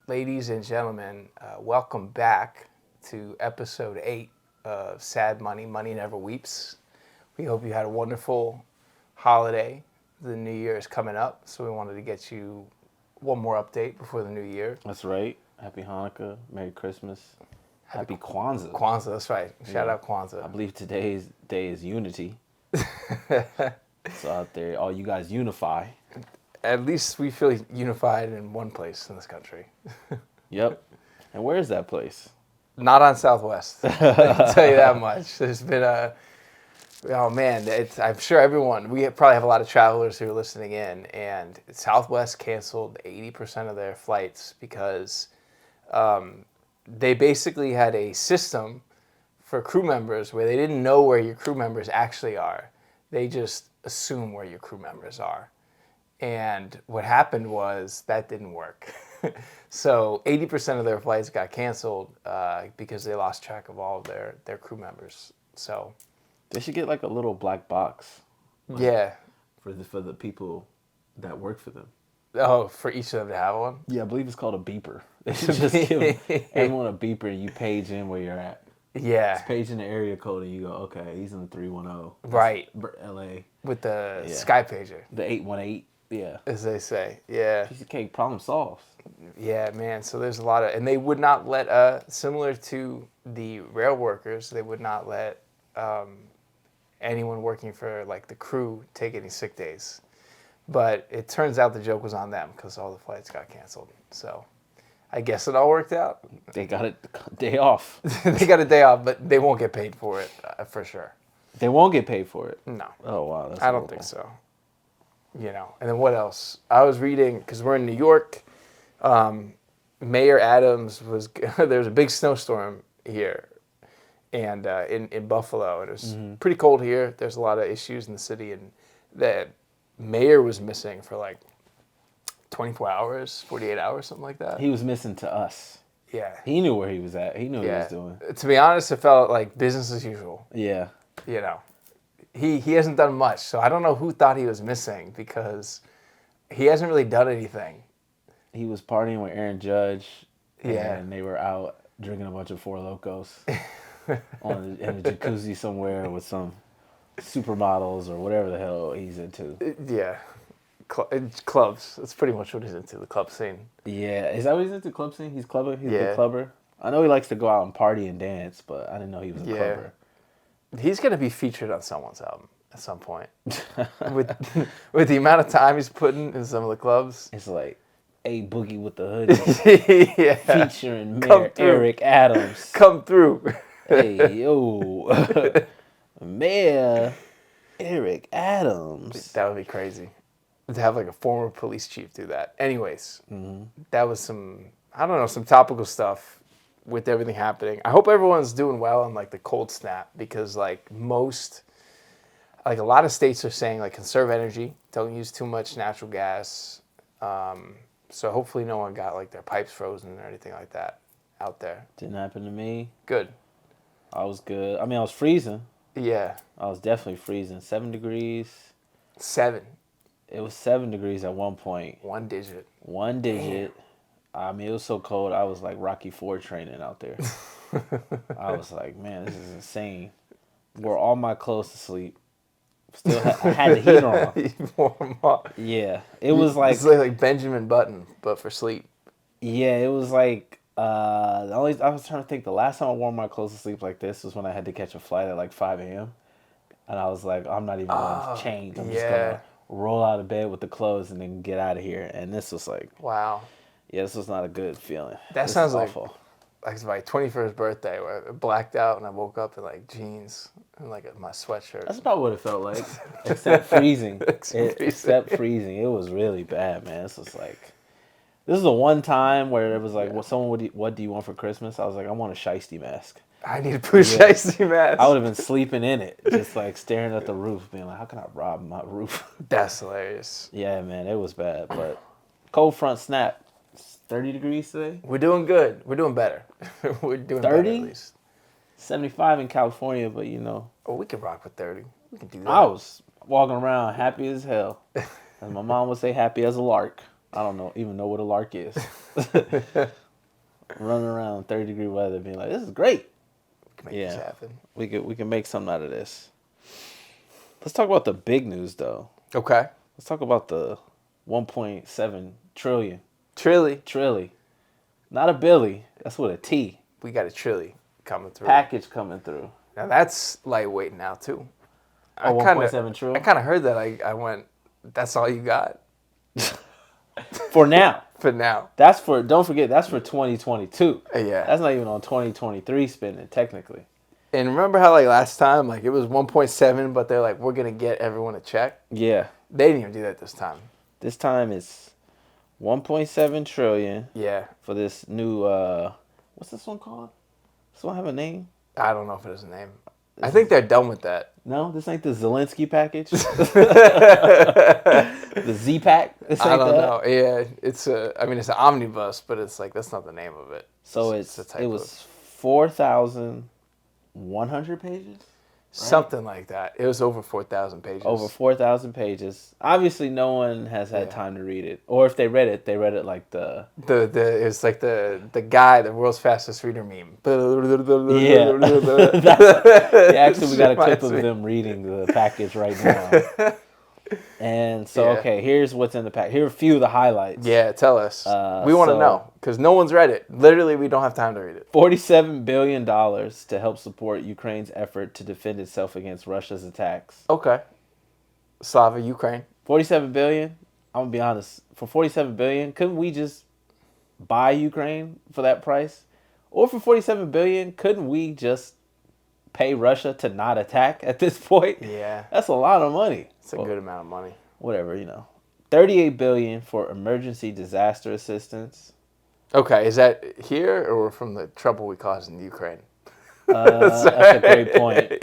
Ladies and gentlemen, welcome back to episode 8 of Sad Money, Money Never Weeps. We hope you had a wonderful holiday. The new year is coming up, so we wanted to get you one more update before the new year. That's right. Happy Hanukkah, Merry Christmas, Happy Kwanzaa. Kwanzaa, that's right. Shout out Kwanzaa. I believe today's day is unity. So out there, all you guys unify. At least we feel unified in one place in this country. Yep. And where is that place? Not on Southwest. I can tell you that much. There's been oh man, I'm sure we probably have a lot of travelers who are listening in, and Southwest canceled 80% of their flights because they basically had a system for crew members where they didn't know where your crew members actually are. They just assume where your crew members are. And what happened was that didn't work. So 80% of their flights got canceled because they lost track of all of their crew members. So they should get like a little black box. Yeah. For the people that work for them. Oh, for each of them to have one? Yeah, I believe it's called a beeper. They should just give everyone a beeper and you page in where you're at. Yeah. Just page in the area code and you go, okay, he's in the 310. Right. LA. With the Sky Pager. The 818. Yeah. As they say. Yeah. Piece of cake, problem solved. Yeah, man. So there's a lot of, and they would not let, similar to the rail workers, they would not let anyone working for like the crew take any sick days. But it turns out the joke was on them because all the flights got canceled. So I guess it all worked out. They got a day off. They got a day off, but they won't get paid for it for sure. They won't get paid for it? No. Oh, wow. That's I don't think so. You know, and then what else? I was reading, because we're in New York, Mayor Adams there was a big snowstorm here and in Buffalo, and it was pretty cold here. There's a lot of issues in the city, and the mayor was missing for like 24 hours, 48 hours, something like that. He was missing to us. Yeah. He knew where he was at. He knew what he was doing. To be honest, it felt like business as usual. Yeah. You know. He hasn't done much, so I don't know who thought he was missing because he hasn't really done anything. He was partying with Aaron Judge, yeah, and they were out drinking a bunch of Four Locos in a jacuzzi somewhere with some supermodels or whatever the hell he's into. Yeah, clubs. That's pretty much what he's into, the club scene. Yeah, is that what he's into, club scene? He's clubber? He's a clubber? I know he likes to go out and party and dance, but I didn't know he was a clubber. He's going to be featured on someone's album at some point. with the amount of time he's putting in some of the clubs. It's like, A Boogie with the Hoodie. Yeah. Featuring Mayor Eric Adams. Come through. Hey, yo. Mayor Eric Adams. That would be crazy. To have like a former police chief do that. Anyways, that was some topical stuff. With everything happening, I hope everyone's doing well on like the cold snap, because like a lot of states are saying like conserve energy, don't use too much natural gas. So hopefully no one got like their pipes frozen or anything like that out there. Didn't happen to me. Good. I was good. I mean, I was freezing. Yeah. I was definitely freezing. 7 degrees. 7. It was 7 degrees at one point. One digit. Damn. I mean, it was so cold, I was like Rocky IV training out there. I was like, man, this is insane. Wore all my clothes to sleep. Still, I had the heater on. Yeah. It was like... It's like Benjamin Button, but for sleep. Yeah, it was like... I was trying to think, the last time I wore my clothes to sleep like this was when I had to catch a flight at like 5 a.m. And I was like, I'm not even going to change. I'm just going to roll out of bed with the clothes and then get out of here. And this was like... Wow. Yeah, this was not a good feeling. That sounds like my 21st birthday where I blacked out and I woke up in like jeans and like my sweatshirt. That's about what it felt like, except freezing. Except freezing. It was really bad, man. This was the one time where it was like, what do you want for Christmas? I was like, I want a shiesty mask. I need to put a shiesty mask. I would have been sleeping in it, just like staring at the roof, being like, how can I rob my roof? That's hilarious. Yeah, man, it was bad, but cold front snap. 30 degrees today? We're doing good. We're doing better. We're doing 30? Better at least. 75 in California, but you know. Oh, we can rock with 30. We can do that. I was walking around happy as hell. As my mom would say, happy as a lark. I don't even know what a lark is. Running around 30-degree weather, being like, "This is great." We can make this happen. We can make something out of this. Let's talk about the big news, though. Okay. Let's talk about the 1.7 trillion. Trilly. Not a Billy. That's with a T. We got a Trilly coming through. Package coming through. Now that's lightweight now too. 1.7 trillion? I kind of heard that. I went, that's all you got? For now. For now. Don't forget, that's for 2022. Yeah. That's not even on 2023 spending, technically. And remember how, like, last time, like, it was 1.7, but they're like, we're going to get everyone a check? Yeah. They didn't even do that this time. This time it's 1.7 trillion. Yeah. For this new, what's this one called? Does this one have a name? I don't know if it has a name. I think they're done with that. No, this ain't the Zelensky package. The Z pack. I don't know. Yeah, it's an omnibus, but it's like that's not the name of it. So it was 4,100 pages. Something like that. It was over 4,000 pages. Over 4,000 pages. Obviously, no one has had time to read it, or if they read it like it's like the guy, the world's fastest reader meme. Yeah. Actually, we got a clip of them reading the package right now. And so, okay, here's what's in the pack. Here are a few of the highlights. Yeah, tell us. We want to know because no one's read it. Literally, we don't have time to read it. $47 billion to help support Ukraine's effort to defend itself against Russia's attacks. Okay. Slava, Ukraine. $47 billion. I'm gonna be honest. For $47 billion, couldn't we just buy Ukraine for that price? Or for $47 billion, couldn't we just pay Russia to not attack at this point? Yeah. That's a lot of money. It's a good amount of money. Whatever, $38 billion for emergency disaster assistance. Okay, is that here or from the trouble we caused in Ukraine? That's a great point.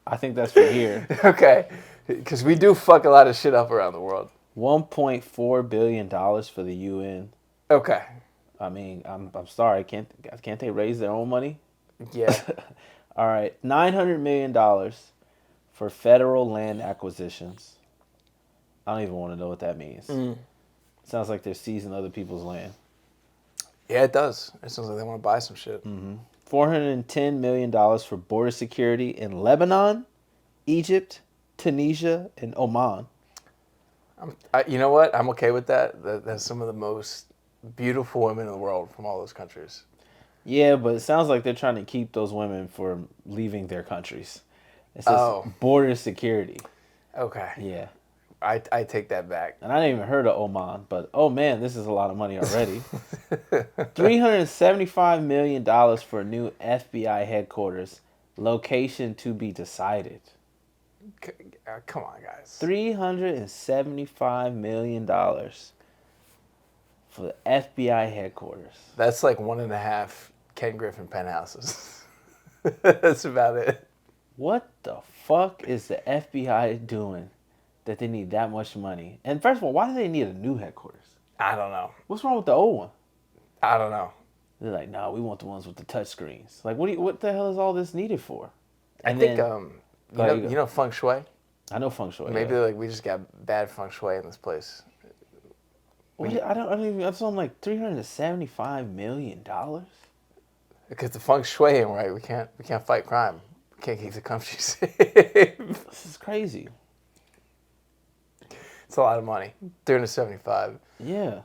I think that's for here. Okay, because we do fuck a lot of shit up around the world. $1.4 billion for the UN. Okay. I mean, I'm sorry, can't they raise their own money? Yeah. All right, $900 million for federal land acquisitions. I don't even want to know what that means. Sounds like they're seizing other people's land. Yeah, it does. It sounds like they want to buy some shit. $410 million for border security in Lebanon, Egypt, Tunisia, and Oman. You know what? I'm okay with that. That's some of the most beautiful women in the world from all those countries. Yeah, but it sounds like they're trying to keep those women from leaving their countries. It says border security. Okay. Yeah. I take that back. And I didn't even heard of Oman, but oh man, this is a lot of money already. $375 million for a new FBI headquarters. Location to be decided. Come on, guys. $375 million for the FBI headquarters. That's like 1.5 Ken Griffin penthouses. That's about it. What the fuck is the FBI doing that they need that much money? And first of all, why do they need a new headquarters? I don't know. What's wrong with the old one? I don't know. They're like, no, we want the ones with the touch screens. Like, what the hell is all this needed for? And I think, you know feng shui? I know feng shui. Maybe like we just got bad feng shui in this place. I don't even. That's on like $375 million. Because the feng shui ain't right. We can't fight crime. We can't keep the country safe. This is crazy. It's a lot of money. 375. Yeah.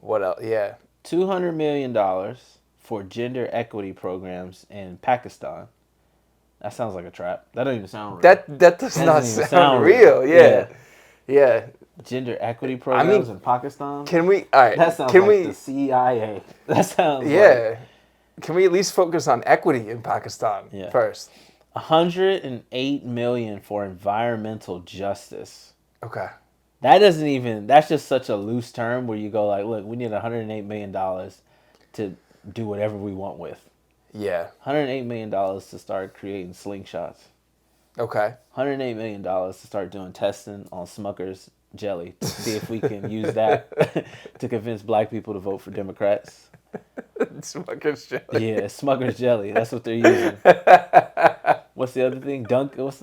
What else? Yeah. $200 million for gender equity programs in Pakistan. That sounds like a trap. That don't even sound real. That does not sound real. Yeah. Gender equity programs in Pakistan? Can we... All right. That sounds like the CIA. That sounds like... Can we at least focus on equity in Pakistan first? $108 million for environmental justice. Okay. That doesn't even... That's just such a loose term where you go like, look, we need $108 million to do whatever we want with. Yeah. $108 million to start creating slingshots. Okay. $108 million to start doing testing on Smucker's jelly to see if we can use that to convince black people to vote for Democrats. Smucker's jelly. Yeah, Smucker's jelly. That's what they're using. What's the other thing? Dunkaroos?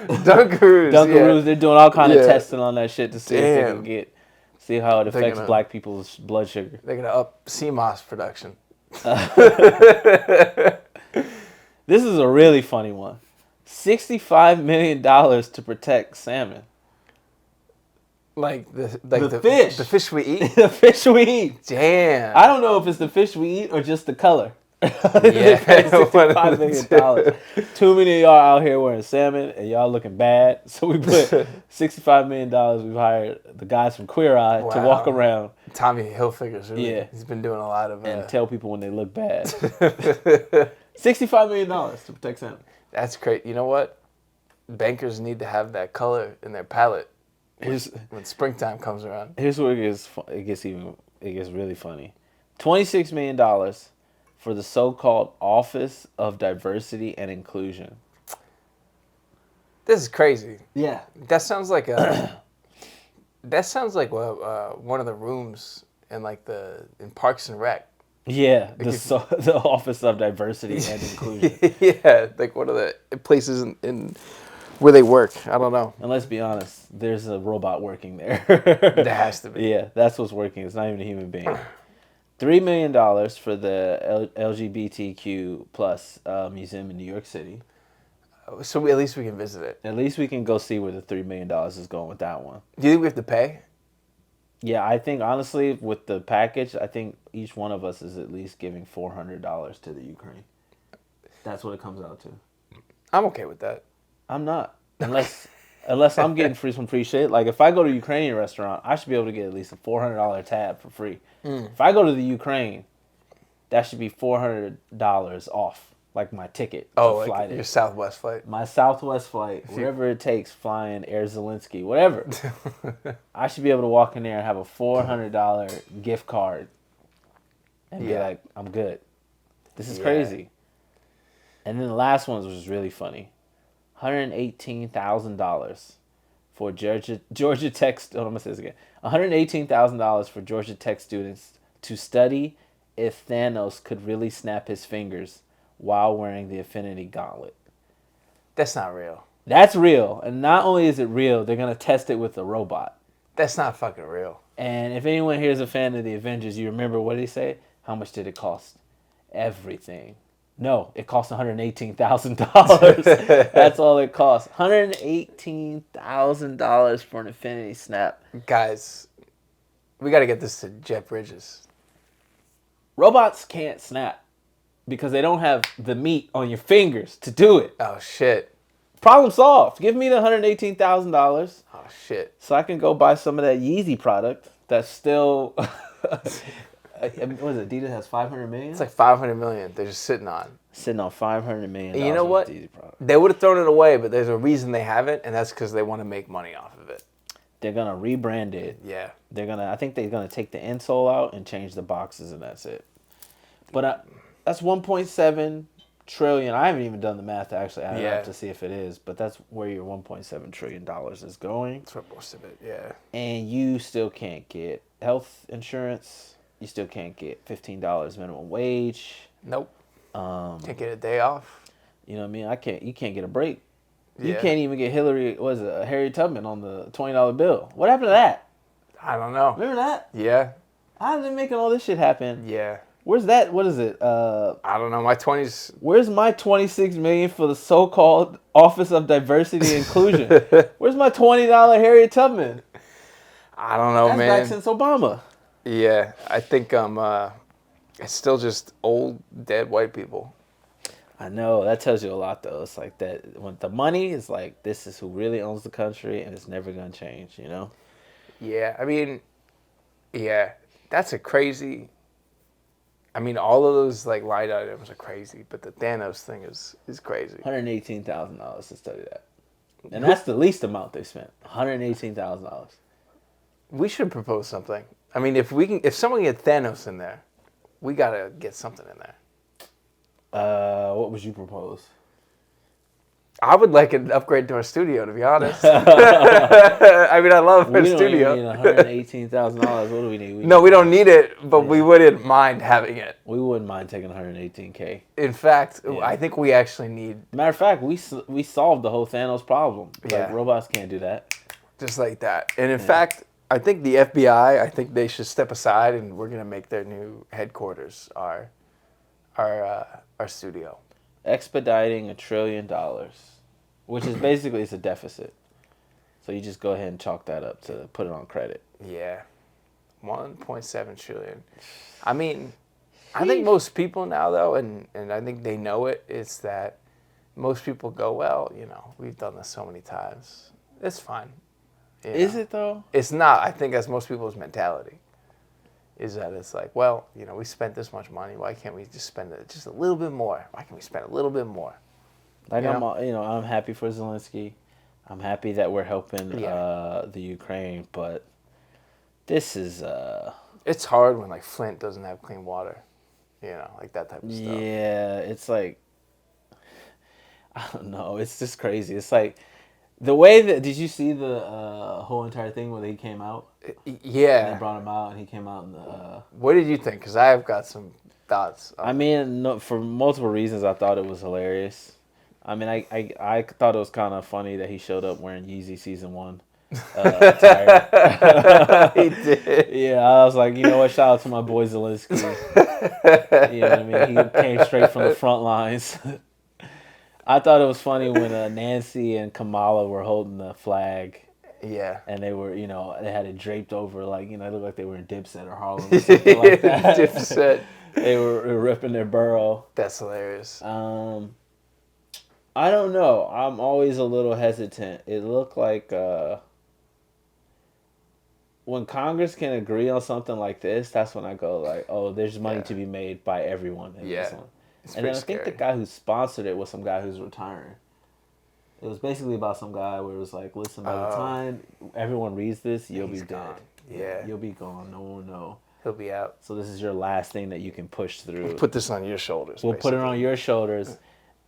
Dunkaroos. They're doing all kind of testing on that shit to see if they can get See how it affects black people's blood sugar. They're gonna up CMOS production. This is a really funny one. $65 million to protect salmon. Like the fish. The fish we eat? The fish we eat. Damn. I don't know if it's the fish we eat or just the color. Yeah. $65 million. Too many of y'all out here wearing salmon and y'all looking bad. So we put $65 million. We've hired the guys from Queer Eye to walk around. Tommy Hilfiger's really, he's been doing a lot of... and tell people when they look bad. $65 million to protect salmon. That's great. You know what? Bankers need to have that color in their palette when springtime comes around. Here's where it gets really funny. $26 million for the so-called Office of Diversity and Inclusion. This is crazy. Yeah. That sounds like one of the rooms in in Parks and Rec. Yeah, the Office of Diversity and Inclusion. Yeah, like one of the places in where they work. I don't know. And let's be honest, there's a robot working there. There has to be. Yeah, that's what's working. It's not even a human being. $3 million for the LGBTQ plus museum in New York City. So at least we can visit it. At least we can go see where the $3 million is going with that one. Do you think we have to pay? Yeah, I think, honestly, with the package, I think each one of us is at least giving $400 to the Ukraine. That's what it comes out to. I'm okay with that. I'm not. Unless I'm getting some free shit. Like, if I go to a Ukrainian restaurant, I should be able to get at least a $400 tab for free. If I go to the Ukraine, that should be $400 off. Like my ticket to fly there. Your Southwest flight. My Southwest flight, whatever it takes, flying Air Zelensky, whatever. I should be able to walk in there and have a $400 gift card and be like, I'm good. This is crazy. And then the last one was really funny. $118,000 for Georgia Tech. I'm going to say this again. $118,000 for Georgia Tech students to study if Thanos could really snap his fingers while wearing the Infinity Gauntlet. That's not real. That's real. And not only is it real, they're going to test it with a robot. That's not fucking real. And if anyone here is a fan of the Avengers, you remember what did he say? How much did it cost? Everything. No, it cost $118,000. That's all it cost. $118,000 for an Infinity Snap. Guys, we got to get this to Jeff Bridges. Robots can't snap because they don't have the meat on your fingers to do it. Oh, shit. Problem solved. Give me the $118,000. Oh, shit. So I can go buy some of that Yeezy product that's still... what is it? Adidas has $500 million? It's like $500 million they're just sitting on. Sitting on $500 million. And you know what? They would have thrown it away, but there's a reason they haven't, and that's because they want to make money off of it. They're going to rebrand it. Yeah. I think they're going to take the insole out and change the boxes, and that's it. But that's 1.7 trillion. I haven't even done the math to actually add it up to see if it is, but that's where your $1.7 trillion is going. That's where most of it, yeah. And you still can't get health insurance. You still can't get $15 minimum wage. Nope. Can't get a day off. You know what I mean? You can't get a break. Yeah. You can't even get Harriet Tubman on the $20 bill. What happened to that? I don't know. Remember that? Yeah. How are they making all this shit happen? Yeah. Where's that? What is it? I don't know. My 20s. Where's my $26 million for the so-called Office of Diversity and Inclusion? Where's my $20 Harriet Tubman? I don't know, That's man. back since Obama. Yeah, I think it's still just old, dead white people. I know. That tells you a lot, though. It's like that. When the money is like, this is who really owns the country, and it's never going to change, you know? Yeah, I mean, yeah, that's a crazy... I mean, all of those like line items are crazy, but the Thanos thing is crazy. $118,000 to study that. And that's the least amount they spent. $118,000. We should propose something. I mean, if someone can get Thanos in there, we gotta get something in there. What would you propose? I would like an upgrade to our studio, to be honest. I mean, I love our studio. We don't need $118,000. What do we need? No, we don't need it, but we wouldn't mind having it. We wouldn't mind taking $118K. In fact, I think we actually need... Matter of fact, we solved the whole Thanos problem. Yeah. Like, robots can't do that. Just like that. And in fact, I think the FBI, I think they should step aside, and we're gonna make their new headquarters our studio. Expediting $1 trillion, which is basically it's a deficit. So you just go ahead and chalk that up to put it on credit. Yeah, 1.7 trillion. I mean, I think most people now though, and I think they know it, is that most people go, well, we've done this so many times. It's fine. Is it though? It's not. I think that's most people's mentality. Is that it's like, well, we spent this much money. Why can't we just spend it just a little bit more? Why can't we spend a little bit more? Like I'm happy for Zelensky. I'm happy that we're helping the Ukraine, but this is it's hard when like Flint doesn't have clean water, like that type of stuff. Yeah, it's like I don't know. It's just crazy. It's like the way that did you see the whole entire thing where he came out? Yeah, and they brought him out, and he came out in the. What did you think? Because I've got some thoughts. I mean, no, for multiple reasons, I thought it was hilarious. I mean, I thought it was kind of funny that he showed up wearing Yeezy Season 1 attire. He did. Yeah, I was like, you know what? Shout out to my boy Zelensky. You know what I mean? He came straight from the front lines. I thought it was funny when Nancy and Kamala were holding the flag. Yeah. And they were, they had it draped over, like, it looked like they were in Dipset or Harlem or something like that. Dipset. They were ripping their burrow. That's hilarious. I don't know. I'm always a little hesitant. It looked like when Congress can agree on something like this, that's when I go like, oh, there's money to be made by everyone in this one. And then I think the guy who sponsored it was some guy who's retiring. It was basically about some guy where it was like, listen, by the time everyone reads this, you'll be gone. dead. Yeah. You'll be gone. No one will know. He'll be out. So this is your last thing that you can push through. We'll put this on your shoulders. We'll put it on your shoulders,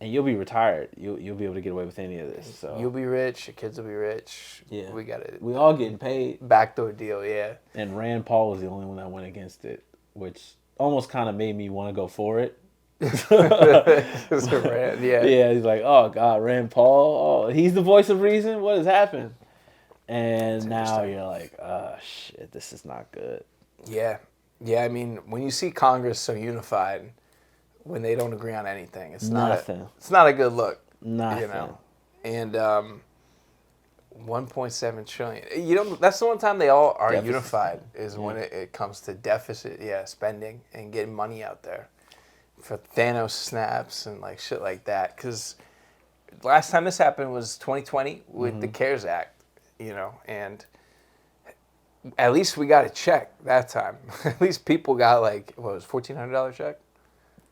and you'll be retired. You'll be able to get away with any of this. So you'll be rich. Your kids will be rich. Yeah. We got it. We all getting paid. Backdoor deal, yeah. And Rand Paul was the only one that went against it, which almost kind of made me want to go for it. Rand, yeah, he's like, oh God, Rand Paul, he's the voice of reason. What has happened? And now you're like, oh shit, this is not good. Yeah. I mean, when you see Congress so unified, when they don't agree on anything, it's not a good look. Nothing. And 1.7 trillion. That's the one time they all are unified is when it comes to deficit, spending and getting money out there. For Thanos snaps and like shit like that, because last time this happened was 2020 with the CARES Act, and at least we got a check that time. At least people got like what was $1,400 check.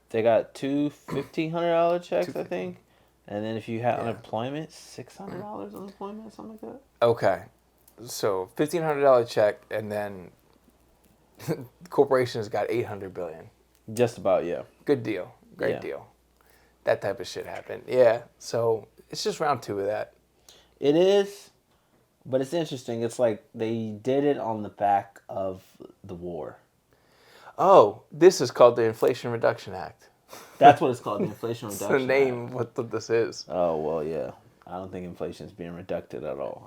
They got two $1,500 checks, I think, and then if you had unemployment, $600 unemployment, something like that. Okay, so $1,500 check, and then corporations got $800 billion. Just about, yeah. Good deal. Great deal. That type of shit happened. Yeah. So it's just round 2 of that. It is, but it's interesting. It's like they did it on the back of the war. Oh, this is called the Inflation Reduction Act. That's what it's called, the Inflation Reduction Act. It's the name of what this is. Oh, well, yeah. I don't think inflation is being reducted at all.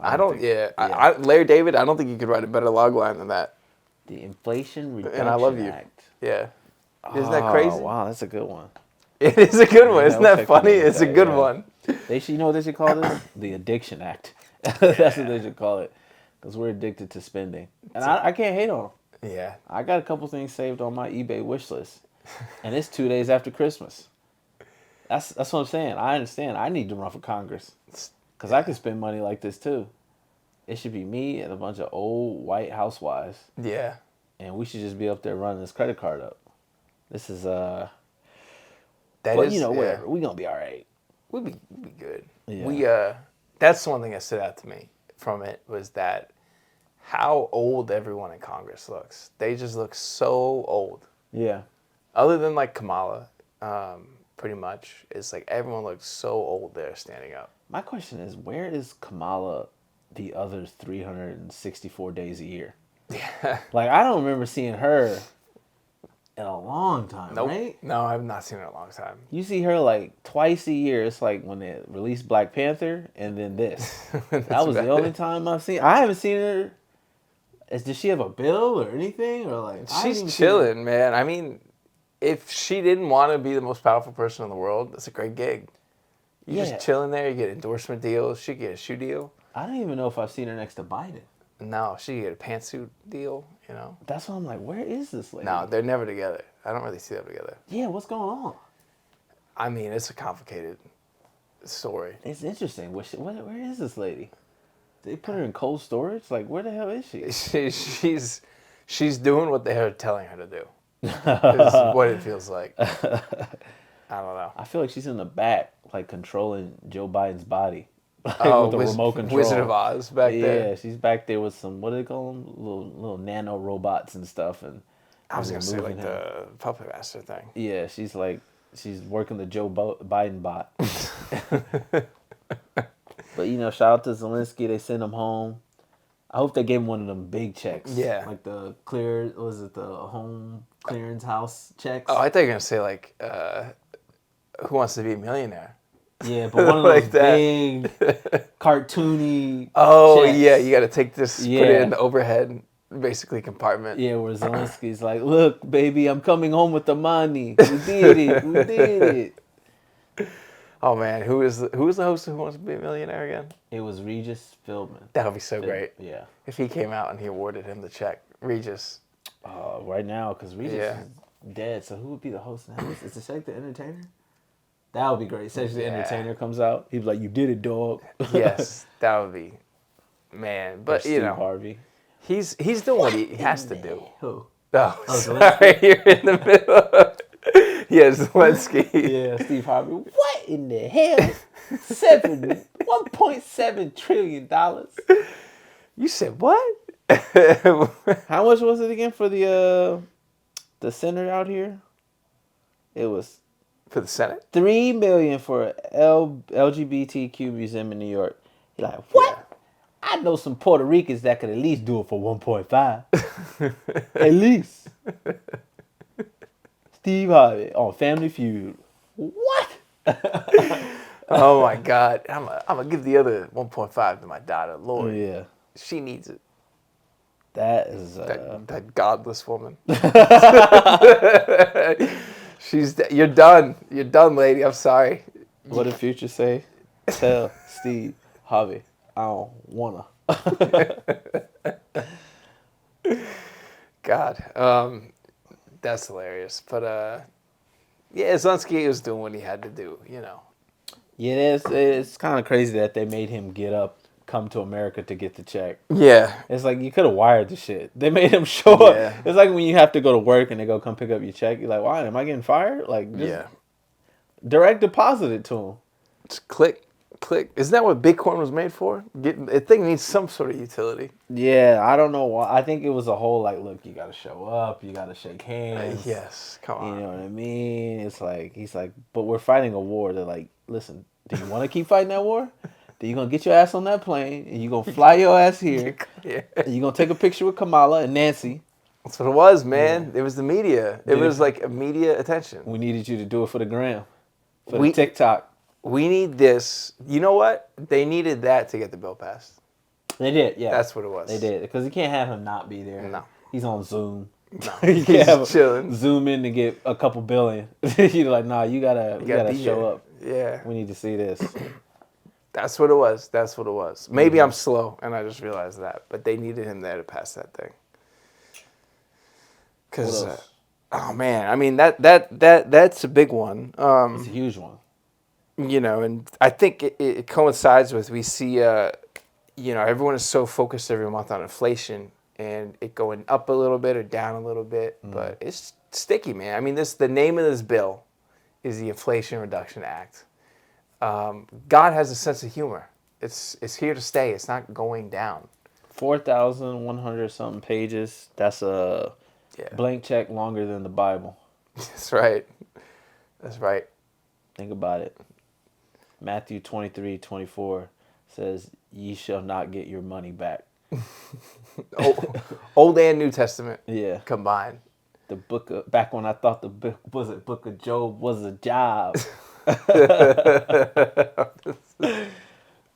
Larry David, I don't think you could write a better log line than that. The Inflation Reduction Act. And I love you. Yeah. Isn't that crazy? Oh, wow, that's a good one. It is a good one. Isn't that funny? It's a good one. They should, what they should call this? The Addiction Act. That's what they should call it. Because we're addicted to spending. And I can't hate on them. Yeah. I got a couple things saved on my eBay wish list. And it's 2 days after Christmas. That's what I'm saying. I understand. I need to run for Congress. Because I can spend money like this too. It should be me and a bunch of old white housewives. Yeah. And we should just be up there running this credit card up. This is whatever. We're gonna be all right. We'll be good. Yeah. That's the one thing that stood out to me from it was that how old everyone in Congress looks. They just look so old. Yeah. Other than like Kamala, pretty much. It's like everyone looks so old there standing up. My question is, where is Kamala the other 364 days a year? Yeah. Like, I don't remember seeing her in a long time, right? No, I've not seen her in a long time. You see her like twice a year. It's like when they released Black Panther and then this. That was the only time I've seen. I haven't seen her. Does she have a bill or anything? Or like she's chilling, man. I mean, if she didn't want to be the most powerful person in the world, that's a great gig. You're just chilling there. You get endorsement deals. She get a shoe deal. I don't even know if I've seen her next to Biden. No, she get a pantsuit deal. That's why I'm like, where is this lady? No, they're never together. I don't really see them together. Yeah, what's going on? I mean, it's a complicated story. It's interesting. Where is this lady? They put her in cold storage? Like, where the hell is she? She's doing what they're telling her to do. Is what it feels like. I don't know. I feel like she's in the back, like controlling Joe Biden's body. Like, with the remote control. Wizard of Oz back there. Yeah, she's back there with some, what do they call them? Little nano robots and stuff. And I was going to say like the puppet master thing. Yeah, she's working the Joe Biden bot. But, shout out to Zelensky. They sent him home. I hope they gave him one of them big checks. Yeah. Like the home clearance house checks? Oh, I thought you were going to say like, Who Wants to Be a Millionaire? Yeah, but one of those like big, cartoony checks. Yeah, you got to take this, put it in the overhead, basically, compartment. Yeah, where Zelensky's like, look, baby, I'm coming home with the money. We did it. Oh, man, who was the host of Who Wants to Be a Millionaire again? It was Regis Philbin. That would be so great. Yeah. If he came out and he awarded him the check. Regis. Right now, because Regis is dead, so who would be the host now? Is it Cedric the Entertainer? That would be great. Cedric the Entertainer comes out. He's like, you did it, dog. Yes, that would be, man. But, Steve Harvey. He's doing what he has to do. Who? Oh, sorry, you're in the middle. Yes, Zelensky. Yeah, Steve Harvey. What in the hell? $1.7 trillion. You said what? How much was it again for the center out here? It was for the Senate. $3 million for LGBTQ museum in New York. You're like, what? Yeah. I know some Puerto Ricans that could at least do it for 1.5. At least. Steve Harvey on Family Feud. What? Oh my God! I'm gonna give the other 1.5 to my daughter, Lord. Yeah, she needs it. That is that godless woman. You're done. You're done, lady. I'm sorry. What did Future say? Tell Steve Harvey I don't wanna. God. That's hilarious. But, Zelensky was doing what he had to do, Yeah, it's kind of crazy that they made him come to America to get the check. Yeah. It's like you could have wired the shit. They made him show up. It's like when you have to go to work and they go come pick up your check. You're like, why? Am I getting fired? Like, direct deposit it to him. Just click. Isn't that what Bitcoin was made for? The thing needs some sort of utility. Yeah, I don't know why. I think it was a whole like, look, you got to show up, you got to shake hands. Yes, come on. You know what I mean? It's like, he's like, but we're fighting a war. They're like, listen, do you want to keep fighting that war? Then you're going to get your ass on that plane and you're going to fly your ass here. And you're going to take a picture with Kamala and Nancy. That's what it was, man. Yeah. It was the media. It was like a media attention. We needed you to do it for the gram, for the TikTok. We need this. You know what? They needed that to get the bill passed. They did, yeah. That's what it was. They did. Because you can't have him not be there. No. He's on Zoom. No. You can't have chilling. Zoom in to get a couple billion. You're like, nah, you gotta show up. Yeah. We need to see this. That's what it was. Maybe I'm slow and I just realized that. But they needed him there to pass that thing. Because, oh man, I mean, that's a big one. It's a huge one. And I think it coincides with, we see, everyone is so focused every month on inflation and it going up a little bit or down a little bit, but it's sticky, man. I mean, the name of this bill is the Inflation Reduction Act. God has a sense of humor. It's here to stay. It's not going down. 4,100 something pages. That's a blank check longer than the Bible. That's right. Think about it. Matthew 23:24 says, "Ye shall not get your money back." Old and New Testament combined. The back when I thought the book of Job was a job.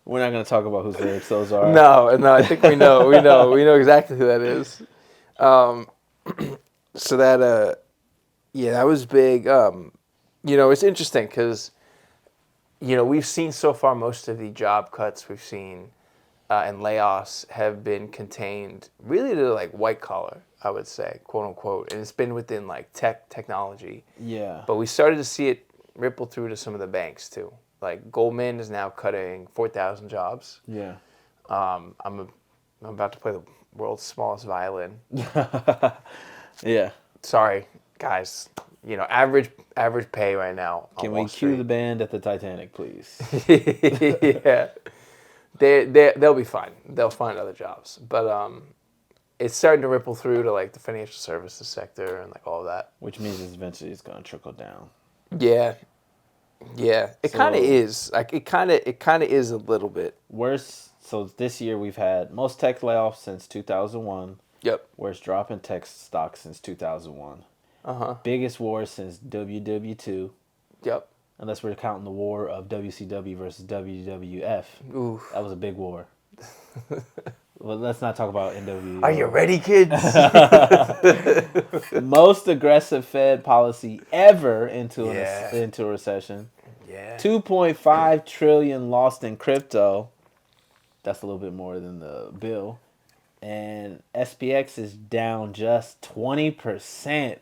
We're not going to talk about whose lyrics those are. No, I think we know exactly who that is. So that, that was big. It's interesting because, we've seen so far most of the job cuts we've seen and layoffs have been contained really to like white collar, I would say, quote unquote, and it's been within like technology. Yeah. But we started to see it ripple through to some of the banks too. Like Goldman is now cutting 4,000 jobs. Yeah. I'm about to play the world's smallest violin. Yeah. Sorry, guys. Average pay right now. Can we cue the band at the Titanic, please? Yeah. They'll be fine. They'll find other jobs. But it's starting to ripple through to like the financial services sector and like all of that. Which means eventually it's going to trickle down. Yeah. Yeah. It kind of is. Like it kind of is a little bit. Worse. So this year we've had most tech layoffs since 2001. Yep. Worst drop in tech stocks since 2001. Uh-huh. Biggest war since WW2. Yep. Unless we're counting the war of WCW versus WWF. Oof. That was a big war. Well, let's not talk about NWO. Are you ready, kids? Most aggressive Fed policy ever into a recession. Yeah. 2.5 trillion lost in crypto. That's a little bit more than the bill. And SPX is down just 20%.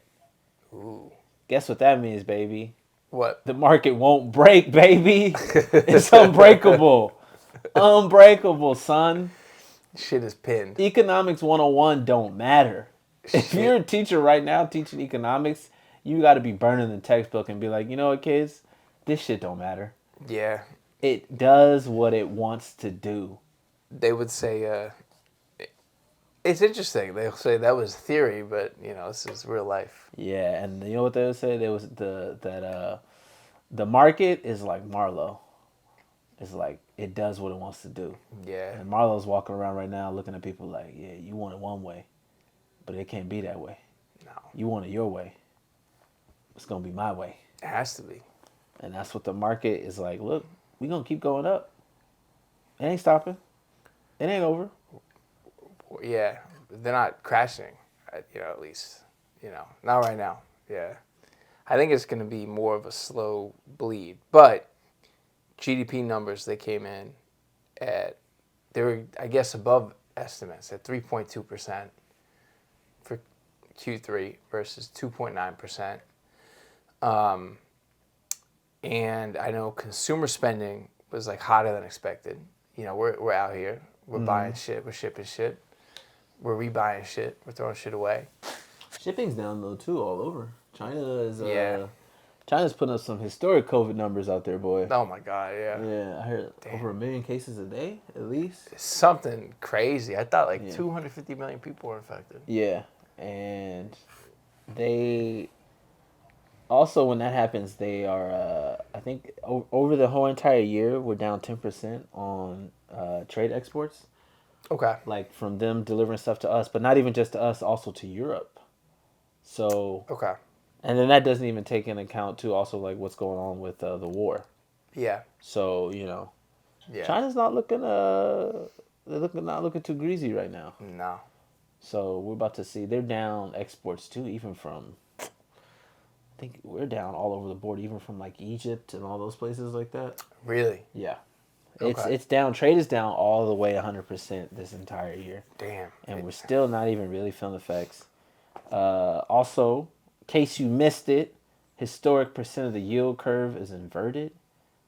Ooh. Guess what that means, baby? What? The market won't break, baby. It's unbreakable. Unbreakable, son. Shit is pinned. Economics 101 don't matter. If you're a teacher right now teaching economics, you got to be burning the textbook and be like, you know what, kids? This shit don't matter. Yeah. It does what it wants to do. They would say, it's interesting. They'll say that was theory, but, this is real life. Yeah, and you know what they would say? There was the market is like Marlowe. It's like it does what it wants to do. Yeah. And Marlowe's walking around right now looking at people like, yeah, you want it one way, but it can't be that way. No. You want it your way. It's going to be my way. It has to be. And that's what the market is like. Look, we're going to keep going up. It ain't stopping. It ain't over. Yeah. They're not crashing, at least. Not right now. Yeah. I think it's going to be more of a slow bleed. But GDP numbers, they came in at, they were, I guess, above estimates at 3.2% for Q3 versus 2.9%. And I know consumer spending was like hotter than expected. We're out here. We're buying shit. We're shipping shit. We're rebuying shit. We're throwing shit away. Shipping's down though too all over. China's putting up some historic COVID numbers out there, boy. Oh my God, yeah. Yeah, I heard over 1 million cases a day at least. It's something crazy. I thought 250 million people were infected. Yeah, and they also, when that happens, they are I think over the whole entire year we're down 10% on trade exports. Okay. Like from them delivering stuff to us, but not even just to us, also to Europe. So. Okay. And then that doesn't even take into account too, also like what's going on with the war. Yeah. So Yeah. China's not looking not looking too greasy right now. No. So we're about to see they're down exports too, even from. I think we're down all over the board, even from like Egypt and all those places like that. Really? Yeah. Okay. It's down. Trade is down all the way 100% this entire year. Damn. And we're still not even really feeling the effects. Also, in case you missed it, historic percent of the yield curve is inverted.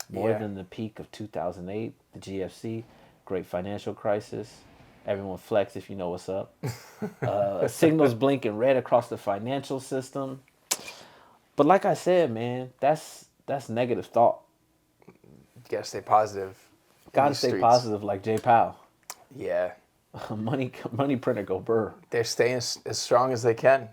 More than the peak of 2008, the GFC, Great Financial Crisis. Everyone flex if you know what's up. Signals blinking red across the financial system. But like I said, man, that's negative thought. You gotta stay positive. Gotta stay positive like Jay Powell. Yeah. money printer go burr. They're staying as strong as they can.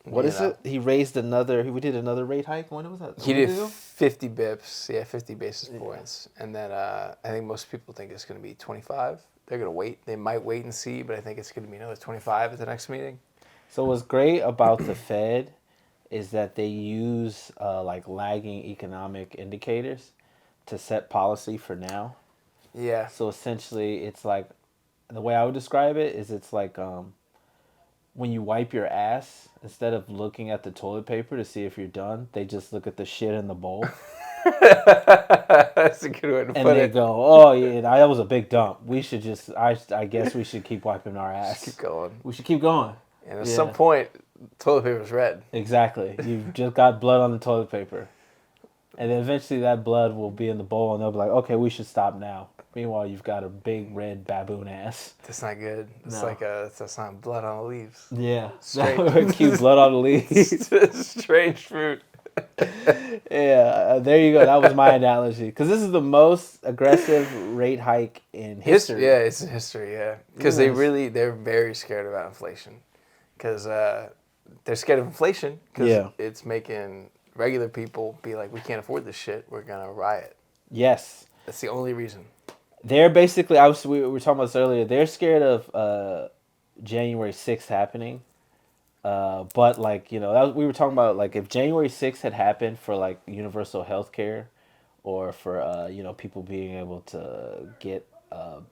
What is it? He raised we did another rate hike. When was that? He did 50 bips. Yeah, 50 basis points. And then I think most people think it's going to be 25. They're going to wait. They might wait and see, but I think it's going to be another 25 at the next meeting. So what's great about the Fed is that they use like lagging economic indicators to set policy for now. Yeah. So essentially, it's like, the way I would describe it is it's like when you wipe your ass, instead of looking at the toilet paper to see if you're done, they just look at the shit in the bowl. That's a good way to put it. And they go, oh, yeah, that was a big dump. We should just, I guess we should keep wiping our ass. Keep going. We should keep going. And at some point, toilet paper's red. Exactly. You've just got blood on the toilet paper. And then eventually that blood will be in the bowl, and they'll be like, okay, we should stop now. Meanwhile, you've got a big red baboon ass. That's not good. It's like that's not blood on the leaves. Yeah. Strange. Cute blood on the leaves. Strange fruit. Yeah, there you go. That was my analogy. Because this is the most aggressive rate hike in history. Yeah, it's in history, yeah. Because they're very scared about inflation. Because they're scared of inflation because it's making regular people be like, we can't afford this shit. We're going to riot. Yes. That's the only reason. They're basically, we were talking about this earlier, they're scared of January 6th happening. But like, you know, we were talking about like if January 6th had happened for like universal health care or for, you know, people being able to get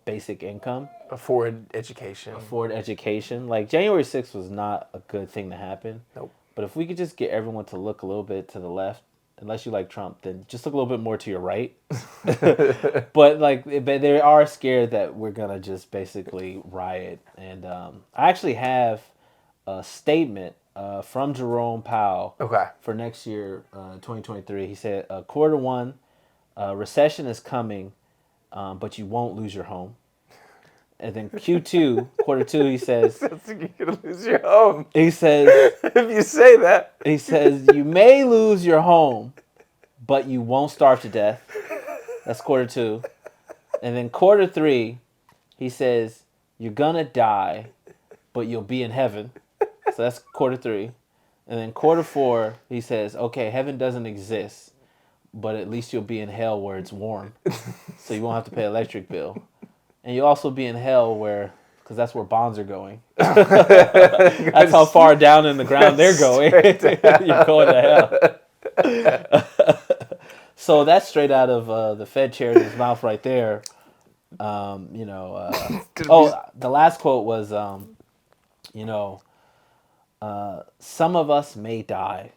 basic income. Afford education. Like January 6th was not a good thing to happen. Nope. But if we could just get everyone to look a little bit to the left, unless you like Trump, then just look a little bit more to your right. But they are scared that we're going to just basically riot. And I actually have a statement from Jerome Powell for next year, 2023. He said, quarter one, recession is coming, but you won't lose your home. And then Q2, quarter two, he says... Sounds like you're going to lose your home. He says... If you say that. He says, you may lose your home, but you won't starve to death. That's quarter two. And then quarter three, he says, you're going to die, but you'll be in heaven. So that's quarter three. And then quarter four, he says, okay, heaven doesn't exist, but at least you'll be in hell where it's warm. So you won't have to pay electric bill. And you'll also be in hell because that's where bonds are going. That's how far down in the ground they're going. You're going to hell. So that's straight out of the Fed chair's mouth right there. You know. The last quote was, you know, some of us may die,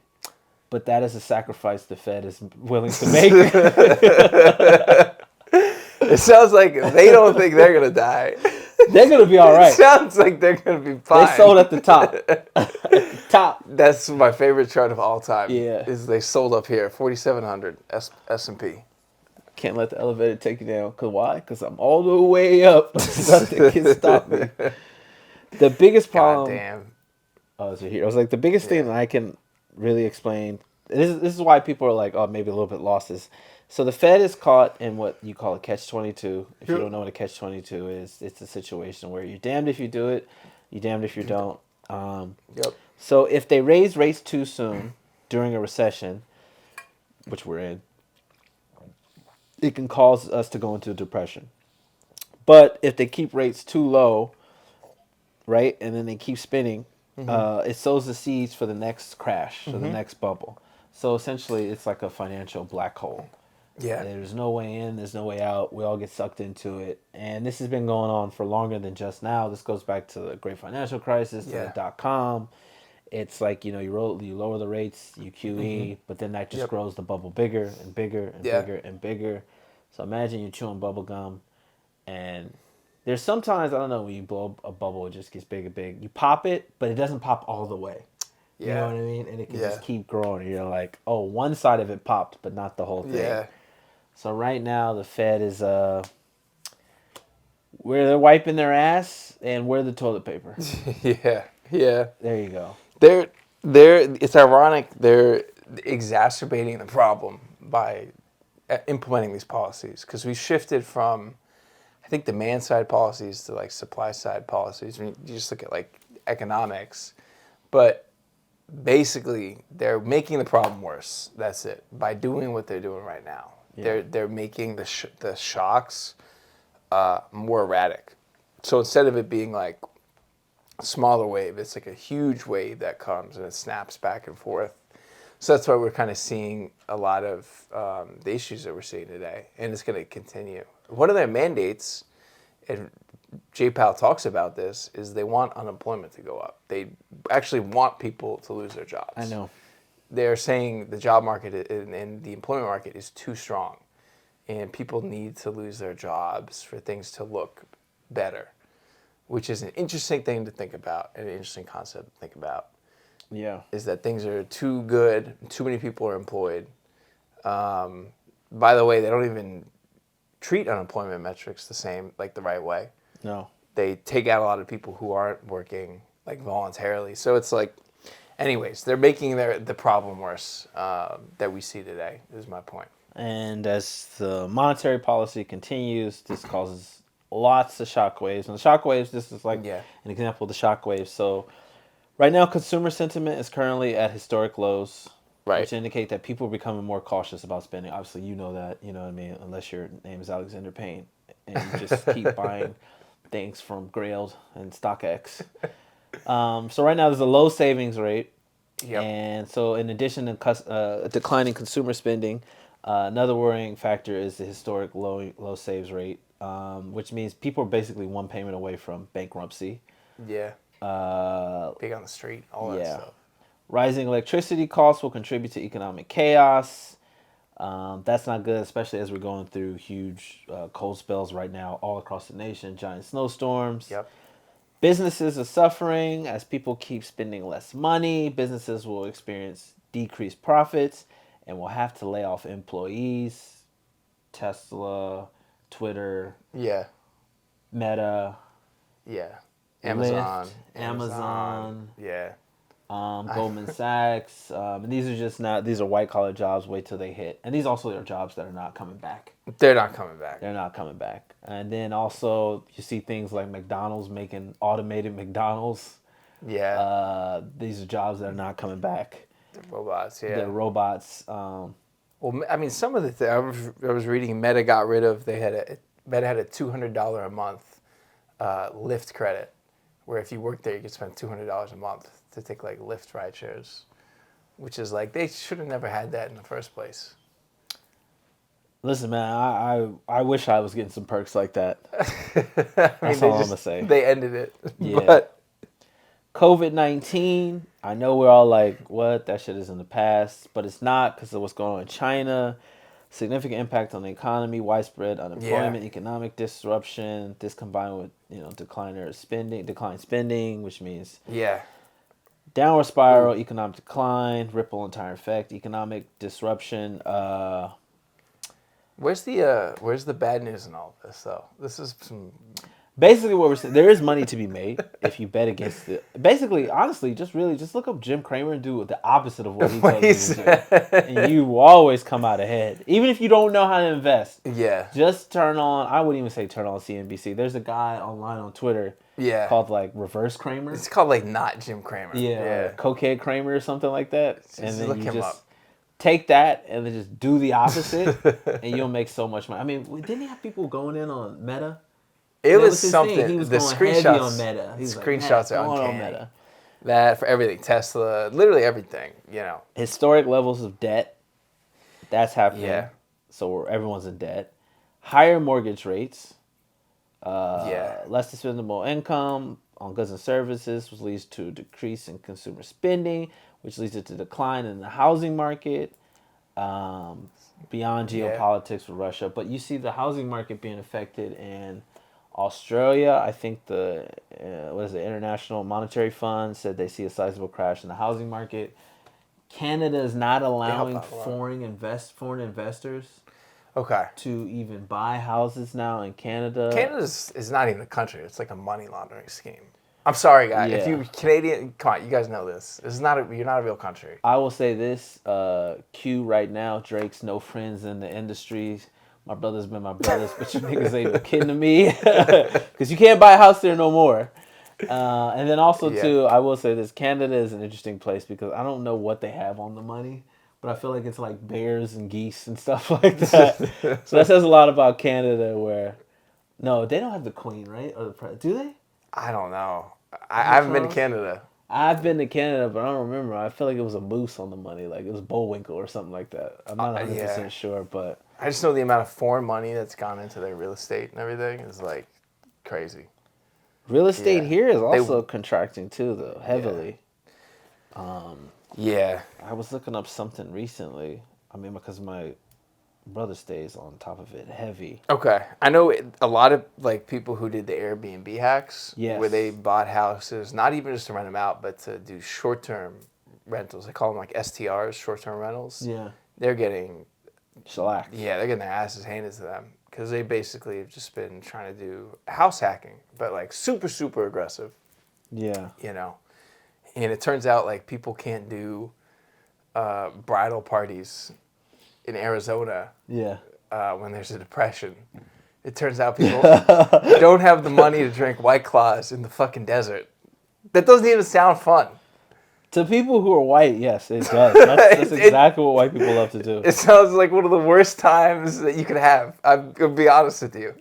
but that is a sacrifice the Fed is willing to make. It sounds like they don't think they're going to die. They're going to be all right. It sounds like they're going to be fine. They sold at the top. Top. That's my favorite chart of all time. Yeah. Is they sold up here, 4,700 S&P. Can't let the elevator take you down. Cause why? Because I'm all the way up. Nothing can stop me. The biggest problem... God damn. Oh, so here. I was like, the biggest thing that I can really explain... This is why people are like, oh, maybe a little bit lost is... So the Fed is caught in what you call a catch-22. If you don't know what a catch-22 is, it's a situation where you're damned if you do it, you're damned if you don't. So if they raise rates too soon during a recession, which we're in, it can cause us to go into a depression. But if they keep rates too low, right, and then they keep spinning, it sows the seeds for the next crash, or the next bubble. So essentially, it's like a financial black hole. Yeah. There's no way in, there's no way out. We all get sucked into it. And this has been going on for longer than just now. This goes back to the great financial crisis, to the dot-com. It's like, you know, you lower the rates, you QE, but then that just grows the bubble bigger and bigger and bigger and bigger. So imagine you're chewing bubble gum, and there's sometimes, I don't know, when you blow a bubble, it just gets big and big. You pop it, but it doesn't pop all the way. You know what I mean? And it can just keep growing. You're like, oh, one side of it popped, but not the whole thing. Yeah. So right now, the Fed is where they're wiping their ass and where the toilet paper. Yeah. There you go. It's ironic. They're exacerbating the problem by implementing these policies because we shifted from, I think, demand side policies to like supply side policies. I mean, you just look at like economics, but basically they're making the problem worse. That's it. By doing what they're doing right now. They're making the shocks more erratic. So instead of it being like a smaller wave, it's like a huge wave that comes and it snaps back and forth. So that's why we're kind of seeing a lot of the issues that we're seeing today, and it's going to continue. One of their mandates, and J-Pal talks about this, is they want unemployment to go up. They actually want people to lose their jobs. I know. They're saying the job market and the employment market is too strong, and people need to lose their jobs for things to look better, which is an interesting thing to think about, and an interesting concept to think about. Yeah. Is that things are too good, too many people are employed. By the way, they don't even treat unemployment metrics the same, like the right way. No. They take out a lot of people who aren't working, like voluntarily. So it's like, anyways, they're making the problem worse that we see today, is my point. And as the monetary policy continues, this causes lots of shockwaves. And the shockwaves, this is like an example of the shockwaves. So right now, consumer sentiment is currently at historic lows, which indicate that people are becoming more cautious about spending. Obviously, you know that, you know what I mean, unless your name is Alexander Payne and you just keep buying things from Grailed and StockX. So right now, there's a low savings rate. Yep. And so in addition to declining consumer spending, another worrying factor is the historic low saves rate, which means people are basically one payment away from bankruptcy. Yeah. Big on the street, all that stuff. Rising electricity costs will contribute to economic chaos. That's not good, especially as we're going through huge cold spells right now all across the nation, giant snowstorms. Yep. Businesses are suffering as people keep spending less money. Businesses will experience decreased profits and will have to lay off employees. Tesla, Twitter, Meta, Amazon, Lyft, Amazon, yeah, Goldman Sachs. And these are white collar jobs. Wait till they hit. And these also are jobs that are not coming back. They're not coming back. They're not coming back. And then also you see things like McDonald's making automated McDonald's. Yeah. These are jobs that are not coming back. The robots, yeah. They're robots. Well, I mean, some of the things I was reading, Meta got rid of. Meta had a $200 a month Lyft credit, where if you work there, you could spend $200 a month to take like Lyft ride shares, which is like they should have never had that in the first place. Listen, man, I wish I was getting some perks like that. That's all I'm gonna say. They ended it. Yeah. But COVID-19, I know we're all like, what? That shit is in the past. But it's not, because of what's going on in China. Significant impact on the economy, widespread unemployment, economic disruption. This combined with, declined spending, which means downward spiral, economic decline, ripple entire effect, economic disruption. Where's the bad news in all of this, though? This is some... Basically, what we're saying, there is money to be made if you bet against it. Basically, honestly, just look up Jim Cramer and do the opposite of what he tells you to do. And you will always come out ahead. Even if you don't know how to invest. Yeah. Just turn on, I wouldn't even say turn on CNBC. There's a guy online on Twitter called like Reverse Cramer. It's called like not Jim Cramer. Yeah. Cokehead Cramer or something like that. And then look you him just up. take that and then just do the opposite and you'll make so much money. I mean, didn't he have people going in on Meta? It was something. He was the going screenshots heavy on Meta. The screenshots are uncanny. On Meta. That for everything, Tesla, literally everything. Historic levels of debt. That's happening. Yeah. So everyone's in debt. Higher mortgage rates. Less dispensable income on goods and services, which leads to a decrease in consumer spending, which leads to a decline in the housing market. Beyond geopolitics with Russia, but you see the housing market being affected in Australia. I think the International Monetary Fund said they see a sizable crash in the housing market. Canada is not allowing foreign investors to even buy houses now in Canada. Canada is not even a country. It's like a money laundering scheme. I'm sorry, guys. Yeah. If you Canadian, come on, you guys know this. You're not a real country. I will say this, Q right now, Drake's no friends in the industry. My brother's been my brothers, but you niggas ain't kidding to me. Because you can't buy a house there no more. And then also, too, I will say this, Canada is an interesting place because I don't know what they have on the money, but I feel like it's like bears and geese and stuff like that. So that says a lot about Canada where, no, they don't have the queen, right? Or the do they? I don't know. I haven't been to Canada. I've been to Canada, but I don't remember. I feel like it was a moose on the money. Like, it was Bullwinkle or something like that. I'm not 100% sure, but... I just know the amount of foreign money that's gone into their real estate and everything is, like, crazy. Real estate here is also contracting, too, though, heavily. Yeah. I was looking up something recently. I mean, because my brother stays on top of it heavy. Okay. I know a lot of, like, people who did the Airbnb hacks, where they bought houses, not even just to rent them out, but to do short-term rentals. They call them, like, STRs, short-term rentals. Yeah. They're getting... shellacked. Yeah, they're getting their asses handed to them because they basically have just been trying to do house hacking, but, like, super, super aggressive. Yeah. You know? And it turns out, like, people can't do bridal parties in Arizona when there's a depression. It turns out people don't have the money to drink White Claws in the fucking desert. That doesn't even sound fun. To people who are white, yes, it does. That's exactly what white people love to do. It sounds like one of the worst times that you could have. I'm going to be honest with you.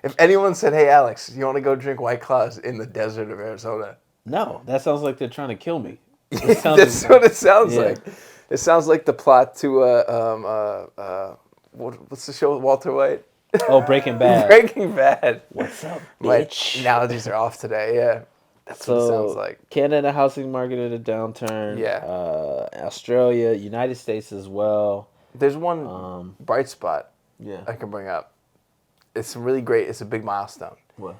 If anyone said, hey, Alex, you want to go drink White Claws in the desert of Arizona? No, that sounds like they're trying to kill me. That's what it sounds like. It sounds like the plot to what's the show with Walter White? Oh, Breaking Bad. Breaking Bad. What's up, bitch? My analogies are off today. Yeah, that's what it sounds like. Canada housing market in a downturn. Yeah. Australia, United States as well. There's one bright spot. Yeah. I can bring up. It's really great. It's a big milestone. What?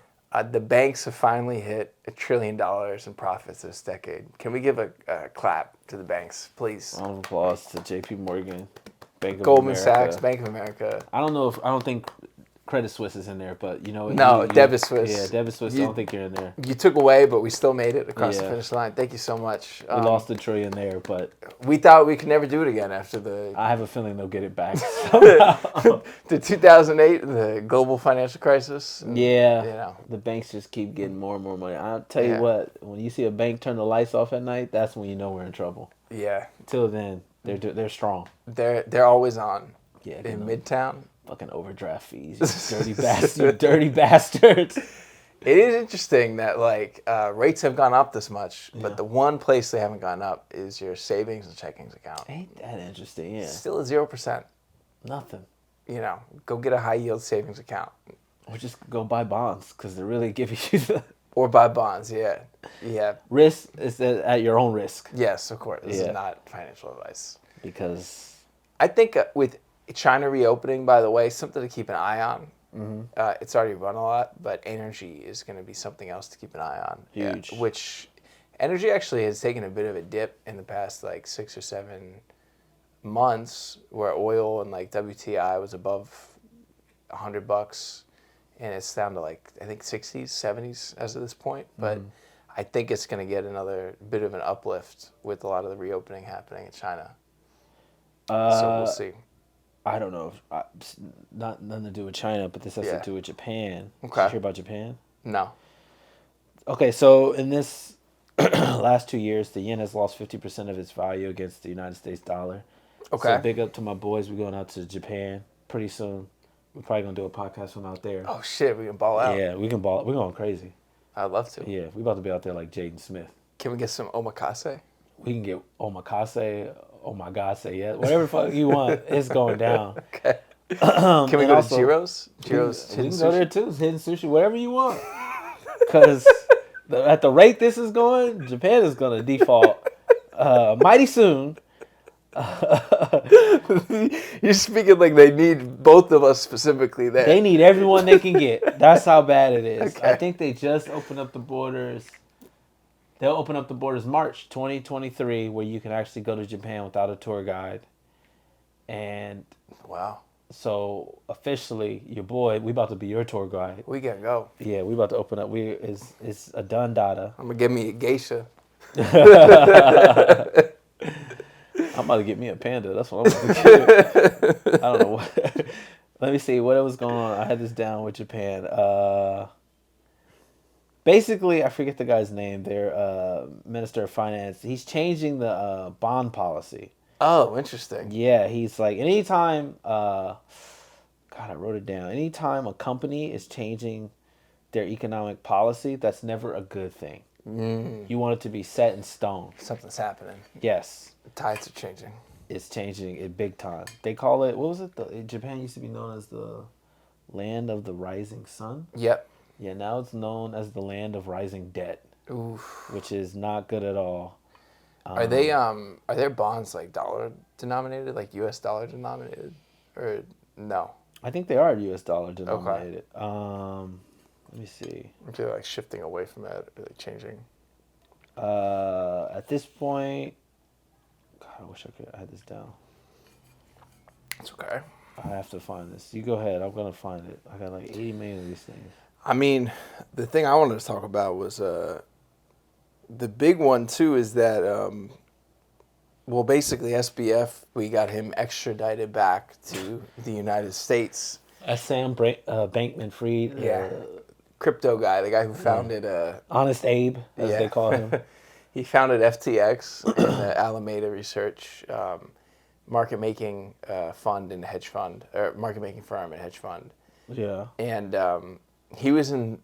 The banks have finally hit $1 trillion in profits this decade. Can we give a clap to the banks, please? Round of applause to J.P. Morgan, Bank of Goldman America. Sachs, Bank of America. I don't think Credit Suisse is in there, but you know. No, Debit Suisse. Yeah, Debit Suisse. I don't think you're in there. You took away, but we still made it across the finish line. Thank you so much. We lost $1 trillion there, but we thought we could never do it again after the. I have a feeling they'll get it back. The 2008, the global financial crisis. Yeah, you know. The banks just keep getting more and more money. I'll tell you what, when you see a bank turn the lights off at night, that's when you know we're in trouble. Yeah. Till then, they're strong. They're always on. Yeah. In Midtown. Fucking overdraft fees, you dirty bastards! You dirty bastards! It is interesting that like rates have gone up this much, but the one place they haven't gone up is your savings and checkings account. Ain't that interesting? Yeah. Still at 0%. Nothing. You know, go get a high yield savings account. Or just go buy bonds because they're really giving you the. Or buy bonds, yeah. Risk is at your own risk. Yes, of course. This is not financial advice. Because I think with China reopening, by the way, something to keep an eye on. Mm-hmm. It's already run a lot, but energy is going to be something else to keep an eye on. Huge. Which energy actually has taken a bit of a dip in the past like 6 or 7 months, where oil and like WTI was above $100, and it's down to like I think 60s, 70s as of this point. But I think it's going to get another bit of an uplift with a lot of the reopening happening in China. So we'll see. I don't know. Nothing to do with China, but this has to do with Japan. Okay. Did you hear about Japan? No. Okay, so in this last 2 years, the yen has lost 50% of its value against the United States dollar. Okay. So big up to my boys. We're going out to Japan pretty soon. We're probably going to do a podcast from out there. Oh, shit. We can ball out. Yeah, we can ball. We're going crazy. I'd love to. Yeah, we're about to be out there like Jaden Smith. Can we get some omakase? We can get omakase, oh my God, say yes. Whatever the fuck you want, it's going down. Okay. Can we go to Jiro's? Jiro's Hidden Sushi? We can go there too. Hidden Sushi, whatever you want. Because at the rate this is going, Japan is going to default mighty soon. You're speaking like they need both of us specifically there. They need everyone they can get. That's how bad it is. Okay. I think they just opened up the borders. They'll open up the borders March 2023, where you can actually go to Japan without a tour guide. And wow. So officially, your boy, we about to be your tour guide. We gotta go. Yeah, we about to open up. It's a done data. I'm gonna get me a geisha. I'm about to get me a panda. That's what I'm about to get. I don't know what. Let me see what was going on. I had this down with Japan. Basically, I forget the guy's name. Their Minister of Finance. He's changing the bond policy. Oh, interesting. Yeah, he's like, anytime, God, I wrote it down. Anytime a company is changing their economic policy, that's never a good thing. You want it to be set in stone. Something's happening. Yes. The tides are changing. It's changing it big time. They call it, what was it? Japan used to be known as the land of the rising sun. Yep. Yeah, now it's known as the land of rising debt. Oof. Which is not good at all. Are their bonds like dollar denominated, like U.S. dollar denominated, or no? I think they are U.S. dollar denominated. Okay. Let me see. I feel like shifting away from that, like changing. At this point, God, I wish I had this down. It's okay. I have to find this. You go ahead. I'm gonna find it. I got like 80 million of these things. I mean, the thing I wanted to talk about was the big one too is that well, basically SBF, we got him extradited back to the United States. Sam Bankman-Fried. Yeah. Crypto guy, the guy who founded Honest Abe, as they call him. He founded FTX and Alameda Research, market making fund and hedge fund, or market making firm and hedge fund. Yeah. And he was in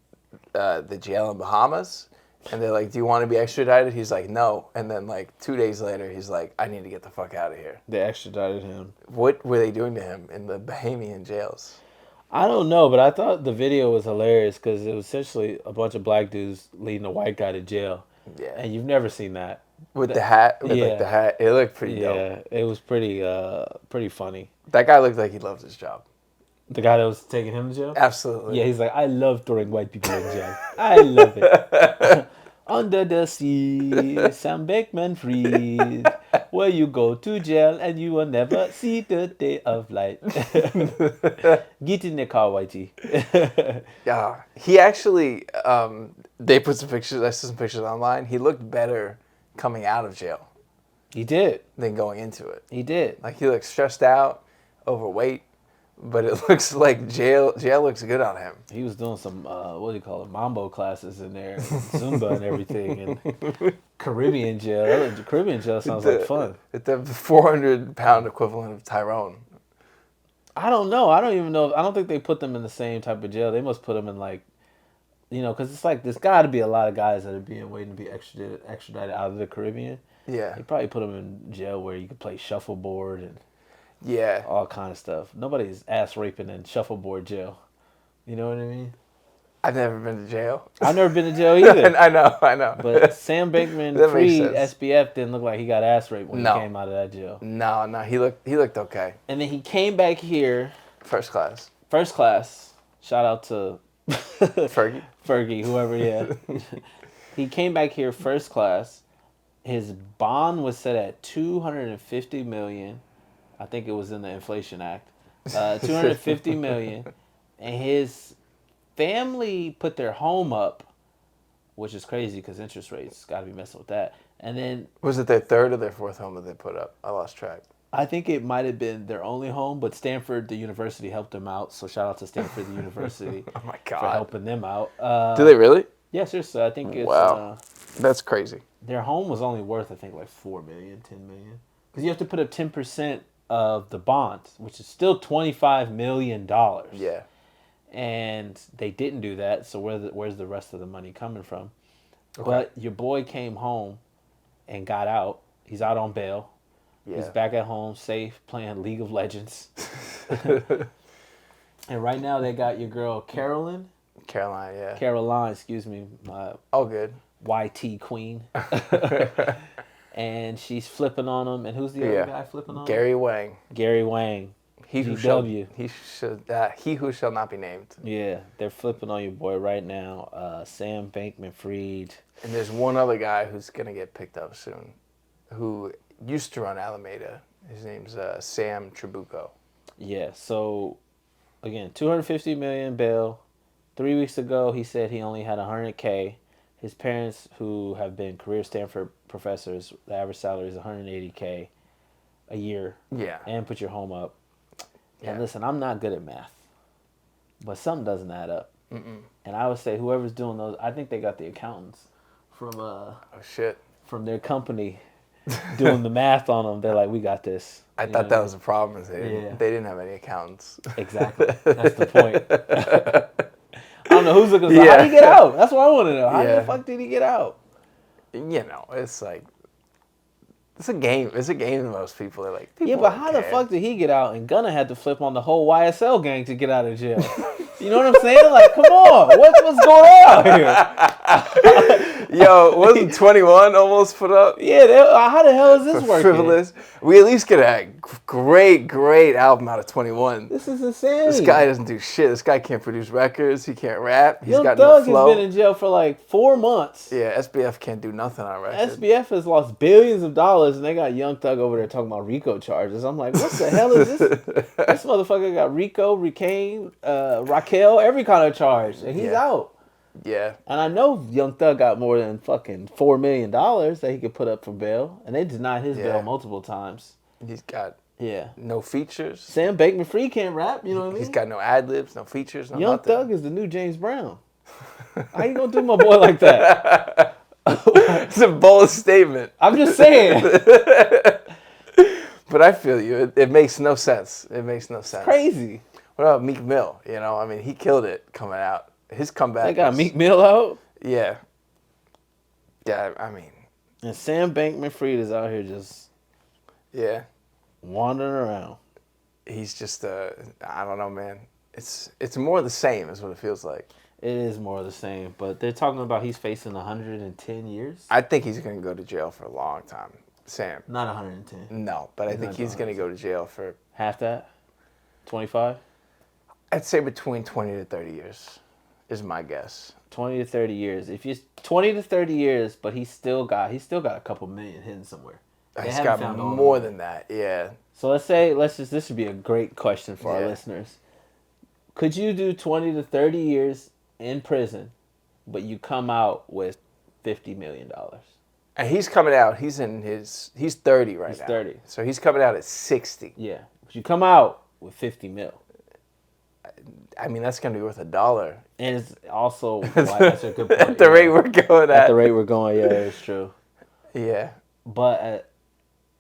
the jail in Bahamas, and they're like, "Do you want to be extradited?" He's like, "No." And then like 2 days later, he's like, "I need to get the fuck out of here." They extradited him. What were they doing to him in the Bahamian jails? I don't know, but I thought the video was hilarious because it was essentially a bunch of black dudes leading a white guy to jail. Yeah. And you've never seen that. With the hat? With yeah. like the hat? It looked pretty dope. Yeah, it was pretty funny. That guy looked like he loved his job. The guy that was taking him to jail? Absolutely. Yeah, he's like, I love throwing white people in jail. I love it. Under the sea, Sam Bankman-Fried, where you go to jail and you will never see the day of light. Get in the car, Whitey. Yeah, he actually, they put some pictures, I saw some pictures online. He looked better coming out of jail He did. than going into it. He did. Like, he looked stressed out, overweight, but it looks like jail looks good on him. He was doing some, what do you call it, mambo classes in there, and Zumba and everything, and Caribbean jail. Caribbean jail sounds like fun. It's the 400-pound equivalent of Tyrone. I don't know. I don't even know. I don't think they put them in the same type of jail. They must put them in like, because it's like there's got to be a lot of guys that are waiting to be extradited out of the Caribbean. Yeah. They probably put them in jail where you could play shuffleboard and yeah, all kind of stuff. Nobody's ass raping in shuffleboard jail. You know what I mean? I've never been to jail. I've never been to jail either. I know. But Sam Bankman-Fried, SBF, didn't look like he got ass raped when he came out of that jail. No, he looked okay. And then he came back here. First class. Shout out to Fergie, whoever he had. He came back here first class. His bond was set at $250 million. I think it was in the Inflation Act. $250 million. And his family put their home up, which is crazy because interest rates got to be messing with that. And then was it their third or their fourth home that they put up? I lost track. I think it might have been their only home, but Stanford, the university, helped them out. So shout out to Stanford, the university, oh my God, for helping them out. Do they really? Yeah, seriously. I think it's wow. That's crazy. Their home was only worth, I think, like $4 million, $10 million, because you have to put up 10% of the bond, which is still $25 million. Yeah. And they didn't do that, so where's the rest of the money coming from? Okay. But your boy came home and got out. He's out on bail. Yeah. He's back at home, safe, playing League of Legends. And right now they got your girl Caroline, excuse me. Oh, good. YT queen. And she's flipping on him. And who's the other guy flipping on him? Gary Wang. He who shall not be named. Yeah, they're flipping on your boy right now, Sam Bankman-Fried. And there's one other guy who's gonna get picked up soon, who used to run Alameda. His name's Sam Trabucco. Yeah. So, again, $250 million bail. 3 weeks ago, he said he only had $100K. His parents, who have been career Stanford professors, the average salary is $180K a year. Yeah. And put your home up. And listen, I'm not good at math, but something doesn't add up. And I would say whoever's doing those, I think they got the accountants from from their company doing the math on them. They're like, we got this. I thought that was the problem. Is they didn't have any accountants. Exactly. That's the point. I don't know who's looking. How did he get out? That's what I want to know. How the fuck did he get out? You know, it's like it's a game. It's a game to most people. They're like, Yeah, but how the fuck did he get out? And Gunna had to flip on the whole YSL gang to get out of jail. You know what I'm saying? Like, come on, what's going on here? Yo, wasn't 21 almost put up? Yeah, how the hell is this working? Frivolous. We at least get a great album out of 21. This is insane. This guy doesn't do shit. This guy can't produce records. He can't rap. He's Young got Thug no flow. has been in jail for like 4 months. Yeah, SBF can't do nothing on record. SBF has lost billions of dollars, and they got Young Thug over there talking about RICO charges. I'm like, what the hell is this? This motherfucker got RICO, Raquel, every kind of charge, and he's out. Yeah. And I know Young Thug got more than fucking $4 million that he could put up for bail, and they denied his bail multiple times. He's got Yeah. No features. Sam Bankman-Fried can't rap, you know what I mean? He's got no ad-libs, no features, no Young nothing. Thug is the new James Brown. How you gonna do my boy like that? It's a bold statement. I'm just saying. But I feel you. It makes no sense. It makes no sense. Crazy. What about Meek Mill? You know, I mean, he killed it coming out. His comeback. They got Meek Mill out? Yeah. Yeah, I mean. And Sam Bankman-Fried is out here just wandering around. He's just, I don't know, man. It's more of the same is what it feels like. It is more of the same, but they're talking about he's facing 110 years. I think he's going to go to jail for a long time. Sam. Not 110. No, but I think he's going to go to jail for... Half that? 25? I'd say between 20 to 30 years is my guess. 20 to 30 years. If you 20 to 30 years, but he's still got a couple million hidden somewhere. He's got more than that, yeah. So this would be a great question for our listeners. Could you do 20 to 30 years in prison, but you come out with $50 million? And he's coming out, he's 30 right now. He's 30. So he's coming out at 60. Yeah. But you come out with 50 mil. I mean, that's going to be worth $1. And it's also, that's a good point. At the rate we're going at. At the rate we're going, yeah, it's true. Yeah. But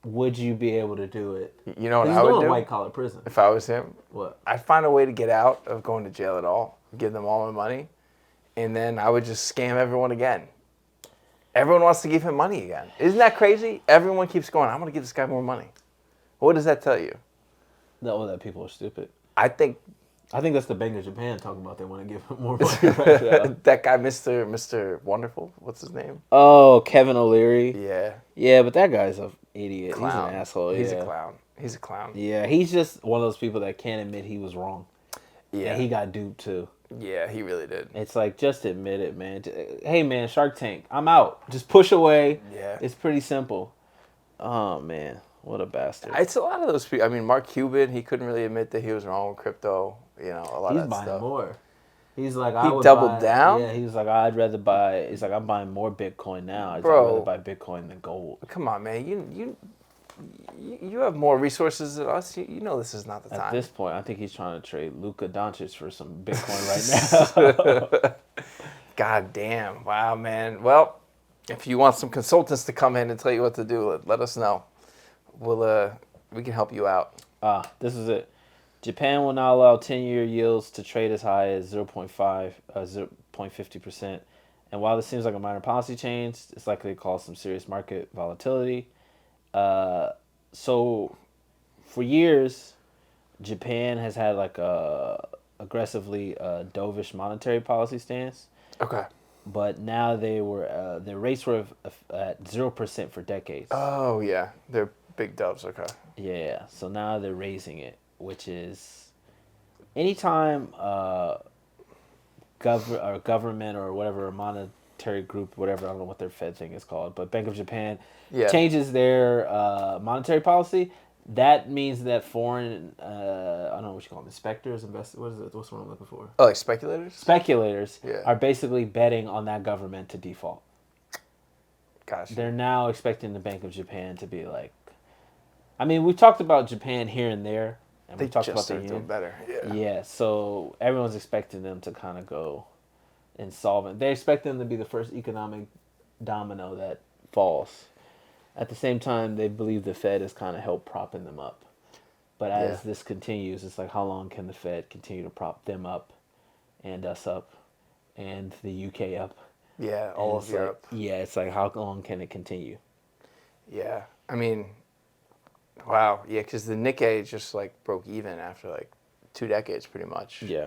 would you be able to do it? You know what I would do? He's going to white-collar prison. If I was him? What? I'd find a way to get out of going to jail at all, give them all my money, and then I would just scam everyone again. Everyone wants to give him money again. Isn't that crazy? Everyone keeps going, I'm going to give this guy more money. What does that tell you? No, that people are stupid. I think that's the Bank of Japan talking about they want to give him more money right now. That guy, Mr. Wonderful, what's his name? Oh, Kevin O'Leary. Yeah. Yeah, but that guy's an idiot. Clown. He's an asshole. He's a clown. He's a clown. Yeah, he's just one of those people that can't admit he was wrong. Yeah. And he got duped too. Yeah, he really did. It's like, just admit it, man. Hey, man, Shark Tank, I'm out. Just push away. Yeah. It's pretty simple. Oh, man. What a bastard. It's a lot of those people. I mean, Mark Cuban, he couldn't really admit that he was wrong with crypto. You know, a lot of that stuff. He's buying more. He's like, he doubled down? Yeah, he was like, I'd rather buy, he's like, I'm buying more Bitcoin now. I'd rather buy Bitcoin than gold. Come on, man. You have more resources than us. You know this is not the time. At this point, I think he's trying to trade Luka Doncic for some Bitcoin right now. God damn. Wow, man. Well, if you want some consultants to come in and tell you what to do, let us know. We can help you out. This is it. Japan will now allow 10-year yields to trade as high as 0.50%. And while this seems like a minor policy change, it's likely to cause some serious market volatility. So for years, Japan has had like a aggressively dovish monetary policy stance. Okay. But now their rates were at 0% for decades. Oh yeah, they're big doves. Okay. Yeah, so now they're raising it, which is anytime government or whatever monetary group, whatever, I don't know what their Fed thing is called, but Bank of Japan changes their monetary policy. That means that foreign, I don't know what you call them, inspectors, investors, what's what I'm looking for? Oh, like speculators? Speculators are basically betting on that government to default. Gotcha. They're now expecting the Bank of Japan to be like, I mean, we've talked about Japan here and there, and we talked about the yen. Doing better. Yeah. Yeah, so everyone's expecting them to kind of go insolvent. They expect them to be the first economic domino that falls. At the same time, they believe the Fed has kind of helped propping them up. But as this continues, it's like, how long can the Fed continue to prop them up and us up and the UK up Yeah, all of Europe. It's like, how long can it continue? Yeah, I mean, wow. Yeah, because the Nikkei just like broke even after like 2 decades, pretty much. Yeah.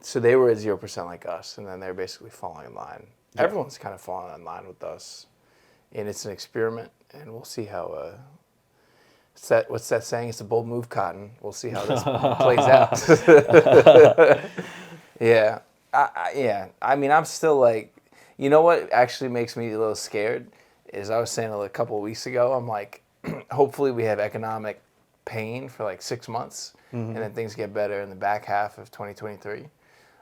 So they were at 0% like us, and then they're basically falling in line. Yeah. Everyone's kind of falling in line with us, and it's an experiment, and we'll see how. What's that saying? It's a bold move, Cotton. We'll see how this plays out. Yeah, yeah. I mean, I'm still like, you know what actually makes me a little scared is I was saying a couple of weeks ago. I'm like, hopefully we have economic pain for like 6 months, and then things get better in the back half of 2023.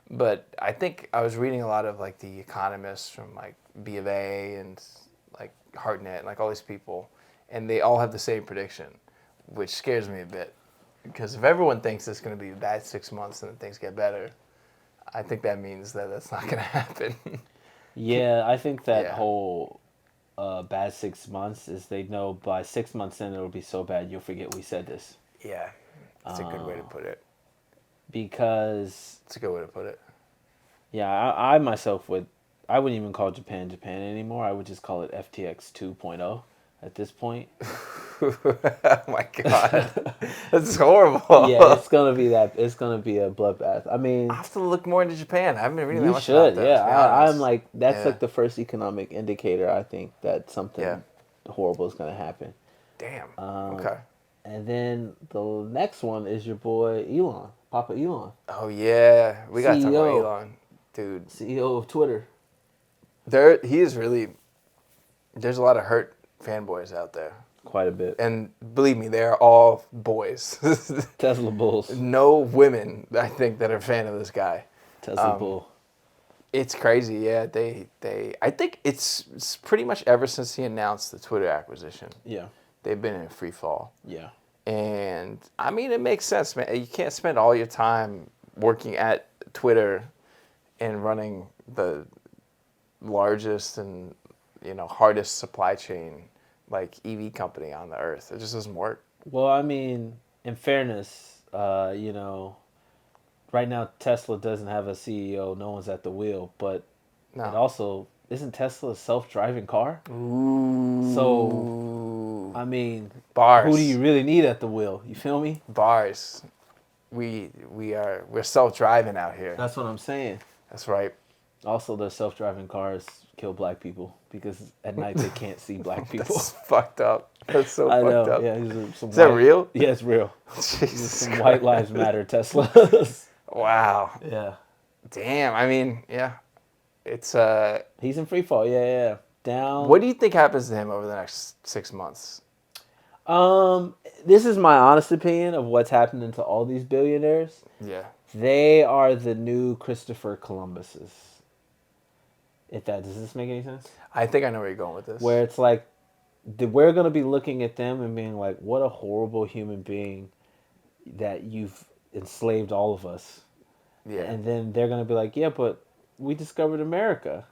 But I think I was reading a lot of like the economists from like B of A and like Hartnett and like all these people, and they all have the same prediction, which scares me a bit. Because if everyone thinks it's going to be a bad 6 months and then things get better, I think that means that that's not going to happen. Yeah, I think that whole bad 6 months is they know by 6 months in it'll be so bad you'll forget we said this. Yeah, that's a good way to put it. Because... It's a good way to put it. Yeah, I myself I wouldn't even call Japan anymore. I would just call it FTX 2.0 at this point. Oh my God, that's horrible. Yeah, it's gonna be a bloodbath. I mean, I have to look more into Japan. I haven't been reading that much about that. Yeah, I'm like, that's like the first economic indicator. I think that something horrible is gonna happen. Damn. Okay. And then the next one is your boy Elon, Papa Elon. Oh yeah, we gotta talk about Elon, dude. CEO of Twitter. He is really. There's a lot of hurt fanboys out there. Quite a bit. And believe me, they are all boys. Tesla bulls. No women, I think, that are a fan of this guy. Tesla bull. It's crazy, yeah. I think it's pretty much ever since he announced the Twitter acquisition. Yeah. They've been in free fall. Yeah. And I mean, it makes sense, man. You can't spend all your time working at Twitter and running the largest and hardest supply chain like EV company on the earth. It just doesn't work. Well, I mean, in fairness, right now Tesla doesn't have a CEO. No one's at the wheel, but it also isn't Tesla a self-driving car? Ooh. So, I mean, bars. Who do you really need at the wheel? You feel me? Bars. We're self-driving out here. That's what I'm saying. That's right. Also, the self-driving cars kill black people because at night they can't see black people. That's fucked up. That's so fucked up. Yeah, is that real? Yeah, it's real. Jesus some White Lives Matter Teslas. Wow. Yeah. Damn. I mean, yeah. It's He's in free fall. Yeah. Down. What do you think happens to him over the next 6 months? This is my honest opinion of what's happening to all these billionaires. Yeah. They are the new Christopher Columbuses. Does this make any sense? I think I know where you're going with this. Where it's like, we're going to be looking at them and being like, what a horrible human being that you've enslaved all of us. Yeah. And then they're going to be like, yeah, but we discovered America.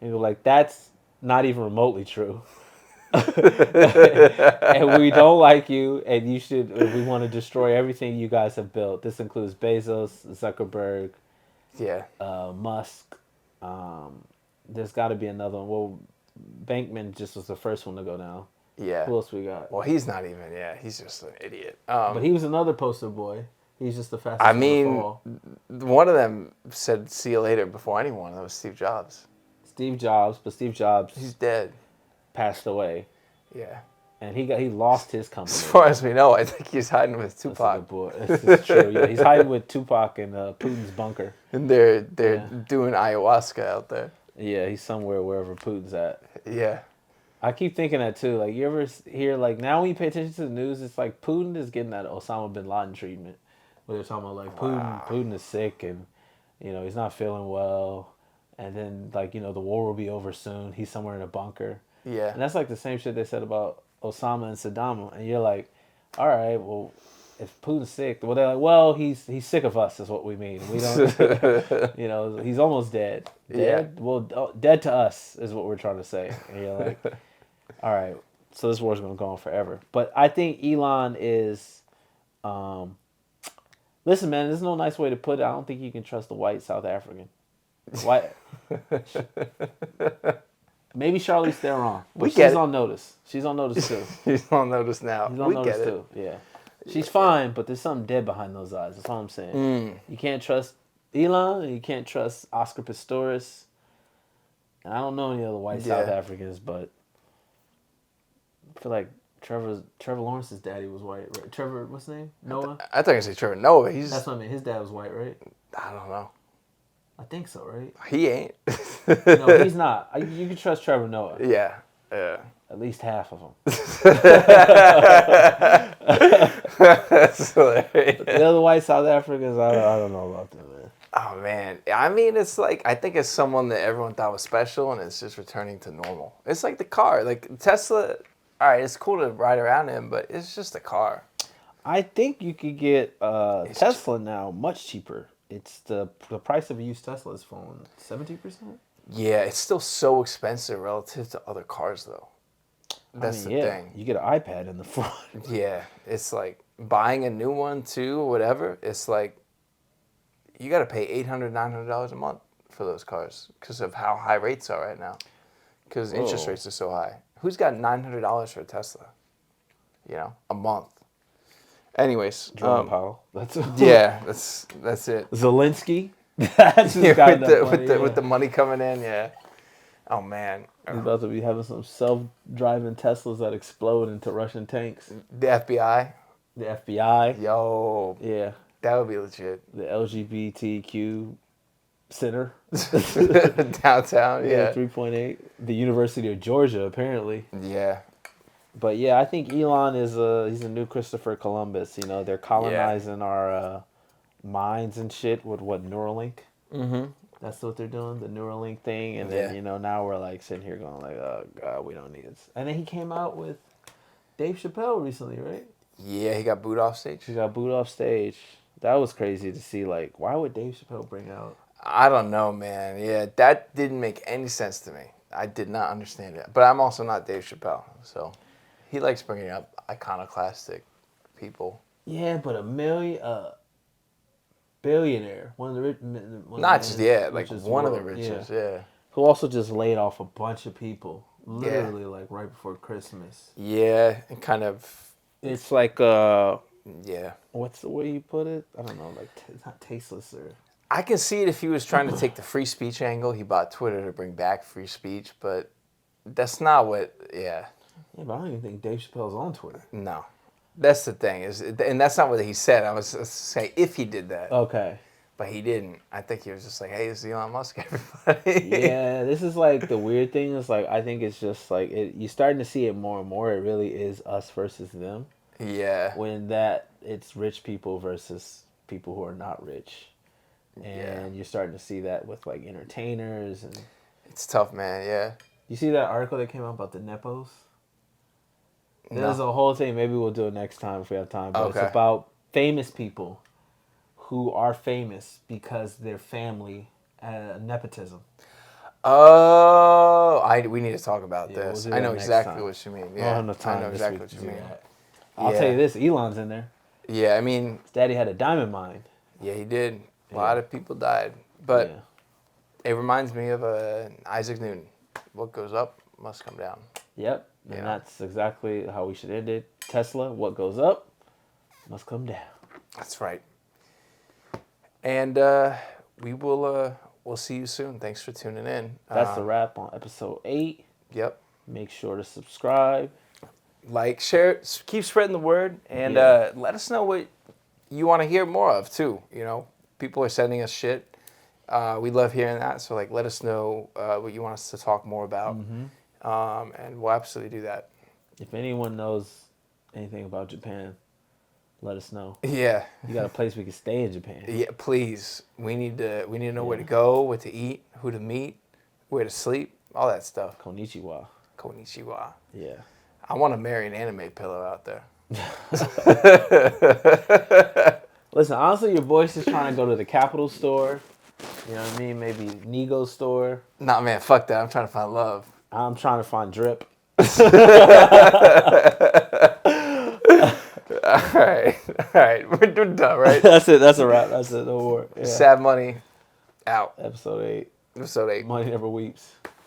And you're like, that's not even remotely true. And we don't like you, and we want to destroy everything you guys have built. This includes Bezos, Zuckerberg, Musk. There's got to be another one. Well, Bankman just was the first one to go down. Yeah. Who else we got? Well, he's not even. Yeah, he's just an idiot. But he was another poster boy. He's just the fastest. I mean, one of them said "see you later" before anyone. That was Steve Jobs. Steve Jobs, he's dead. Passed away. Yeah. And he lost his company. As far as we know, I think he's hiding with Tupac. That's true. Yeah, he's hiding with Tupac in Putin's bunker. And they're doing ayahuasca out there. Yeah, he's somewhere wherever Putin's at. Yeah. I keep thinking that too. Like, you ever hear, like, now when you pay attention to the news, it's like Putin is getting that Osama bin Laden treatment. Where they're talking about, like, Putin is sick and, he's not feeling well. And then, like, the war will be over soon. He's somewhere in a bunker. Yeah. And that's like the same shit they said about Osama and Saddam. And you're like, all right, well, if Putin's sick, well, they're like, well, he's sick of us is what we mean. We don't, he's almost dead. Dead? Yeah. Well, dead to us is what we're trying to say. And you're like, all right, so this war's going to go on forever. But I think Elon is, listen, man, there's no nice way to put it. I don't think you can trust a white South African. Why? Maybe Charlize Theron. But get she's it. on notice. She's on notice too. She's on notice now. She's on We notice get it. too. Yeah. She's fine, but there's something dead behind those eyes. That's all I'm saying. You can't trust Elon, and you can't trust Oscar Pistorius. And I don't know any other white South Africans, but I feel like Trevor Lawrence's daddy was white, right? Trevor, what's his name? Noah? I thought you said Trevor Noah. That's what I mean. His dad was white, right? I don't know. I think so, right? He ain't. No, he's not. You can trust Trevor Noah. Yeah. At least half of them. That's hilarious. The other white South Africans, I don't know about them, man. Oh, man. I mean, it's like, I think it's someone that everyone thought was special, and it's just returning to normal. It's like the car. Like, Tesla, all right, it's cool to ride around in, but it's just a car. I think you could get Tesla now much cheaper. It's the price of a used Tesla is falling 70%. Yeah, it's still so expensive relative to other cars, though. That's the thing. You get an iPad in the front. Yeah, it's like buying a new one too, or whatever. It's like you got to pay $800, $900 a month for those cars because of how high rates are right now. Because interest rates are so high. Who's got $900 for a Tesla? You know, a month. Anyways, Jerome Powell. That's it. Zelensky. That's with the money coming in, yeah. Oh man, he's about to be having some self-driving Teslas that explode into Russian tanks. The FBI. The FBI. Yo. Yeah. That would be legit. The LGBTQ center. Downtown, yeah. 3.8. The University of Georgia, apparently. Yeah. But yeah, I think Elon he's a new Christopher Columbus. You know, they're colonizing our minds and shit with Neuralink. Mm-hmm. That's what they're doing, the Neuralink thing. And then, you know, now we're like sitting here going like, oh God, we don't need this. And then he came out with Dave Chappelle recently, right? Yeah, he got booed off stage. He got booed off stage. That was crazy to see. Like, why would Dave Chappelle bring out? I don't know, man. Yeah, that didn't make any sense to me. I did not understand it. But I'm also not Dave Chappelle, so he likes bringing up iconoclastic people. Yeah, but billionaire, one of the rich, one of the richest, yeah. Who also just laid off a bunch of people, literally like right before Christmas. Yeah, and kind of. It's like yeah. What's the way you put it? I don't know, like it's not tasteless or. I can see it if he was trying to take the free speech angle. He bought Twitter to bring back free speech, but that's not what. Yeah. Yeah, but I don't even think Dave Chappelle's on Twitter. No. That's the thing, and that's not what he said. I was saying if he did that. Okay. But he didn't. I think he was just like, hey, this is Elon Musk, everybody. Yeah, this is like the weird thing is like, I think it's just like, you're starting to see it more and more. It really is us versus them. Yeah. When it's rich people versus people who are not rich. And you're starting to see that with like entertainers. And it's tough, man, yeah. You see that article that came out about the Nepos? There's a whole thing. Maybe we'll do it next time if we have time. But it's about famous people who are famous because their family nepotism. Oh, we need to talk about this. We'll I know exactly what you mean. Yeah, I don't have time. I know exactly what you mean. I'll tell you this: Elon's in there. Yeah, I mean, his daddy had a diamond mine. Yeah, he did. A lot of people died, but it reminds me of Isaac Newton. What goes up must come down. Yep. And that's exactly how we should end it. Tesla, what goes up must come down. That's right. And we'll see you soon. Thanks for tuning in. That's the wrap on episode 8. Yep. Make sure to subscribe. Like, share, keep spreading the word, and let us know what you want to hear more of, too. You know, people are sending us shit. We love hearing that, so, like, let us know what you want us to talk more about. Mm-hmm. And we'll absolutely do that. If anyone knows anything about Japan, let us know. Yeah. You got a place we can stay in Japan. Yeah, please. We need to know where to go, what to eat, who to meet, where to sleep, all that stuff. Konnichiwa. Konnichiwa. Yeah. I want to marry an anime pillow out there. Listen, honestly, your boy's just trying to go to the Capitol store. You know what I mean? Maybe Nigo's store. Nah, man, fuck that. I'm trying to find love. I'm trying to find drip. All right. We're done, right? That's it. That's a wrap. That's it. No more. Yeah. Sad Money, out. Episode 8. Episode 8. Money never weeps.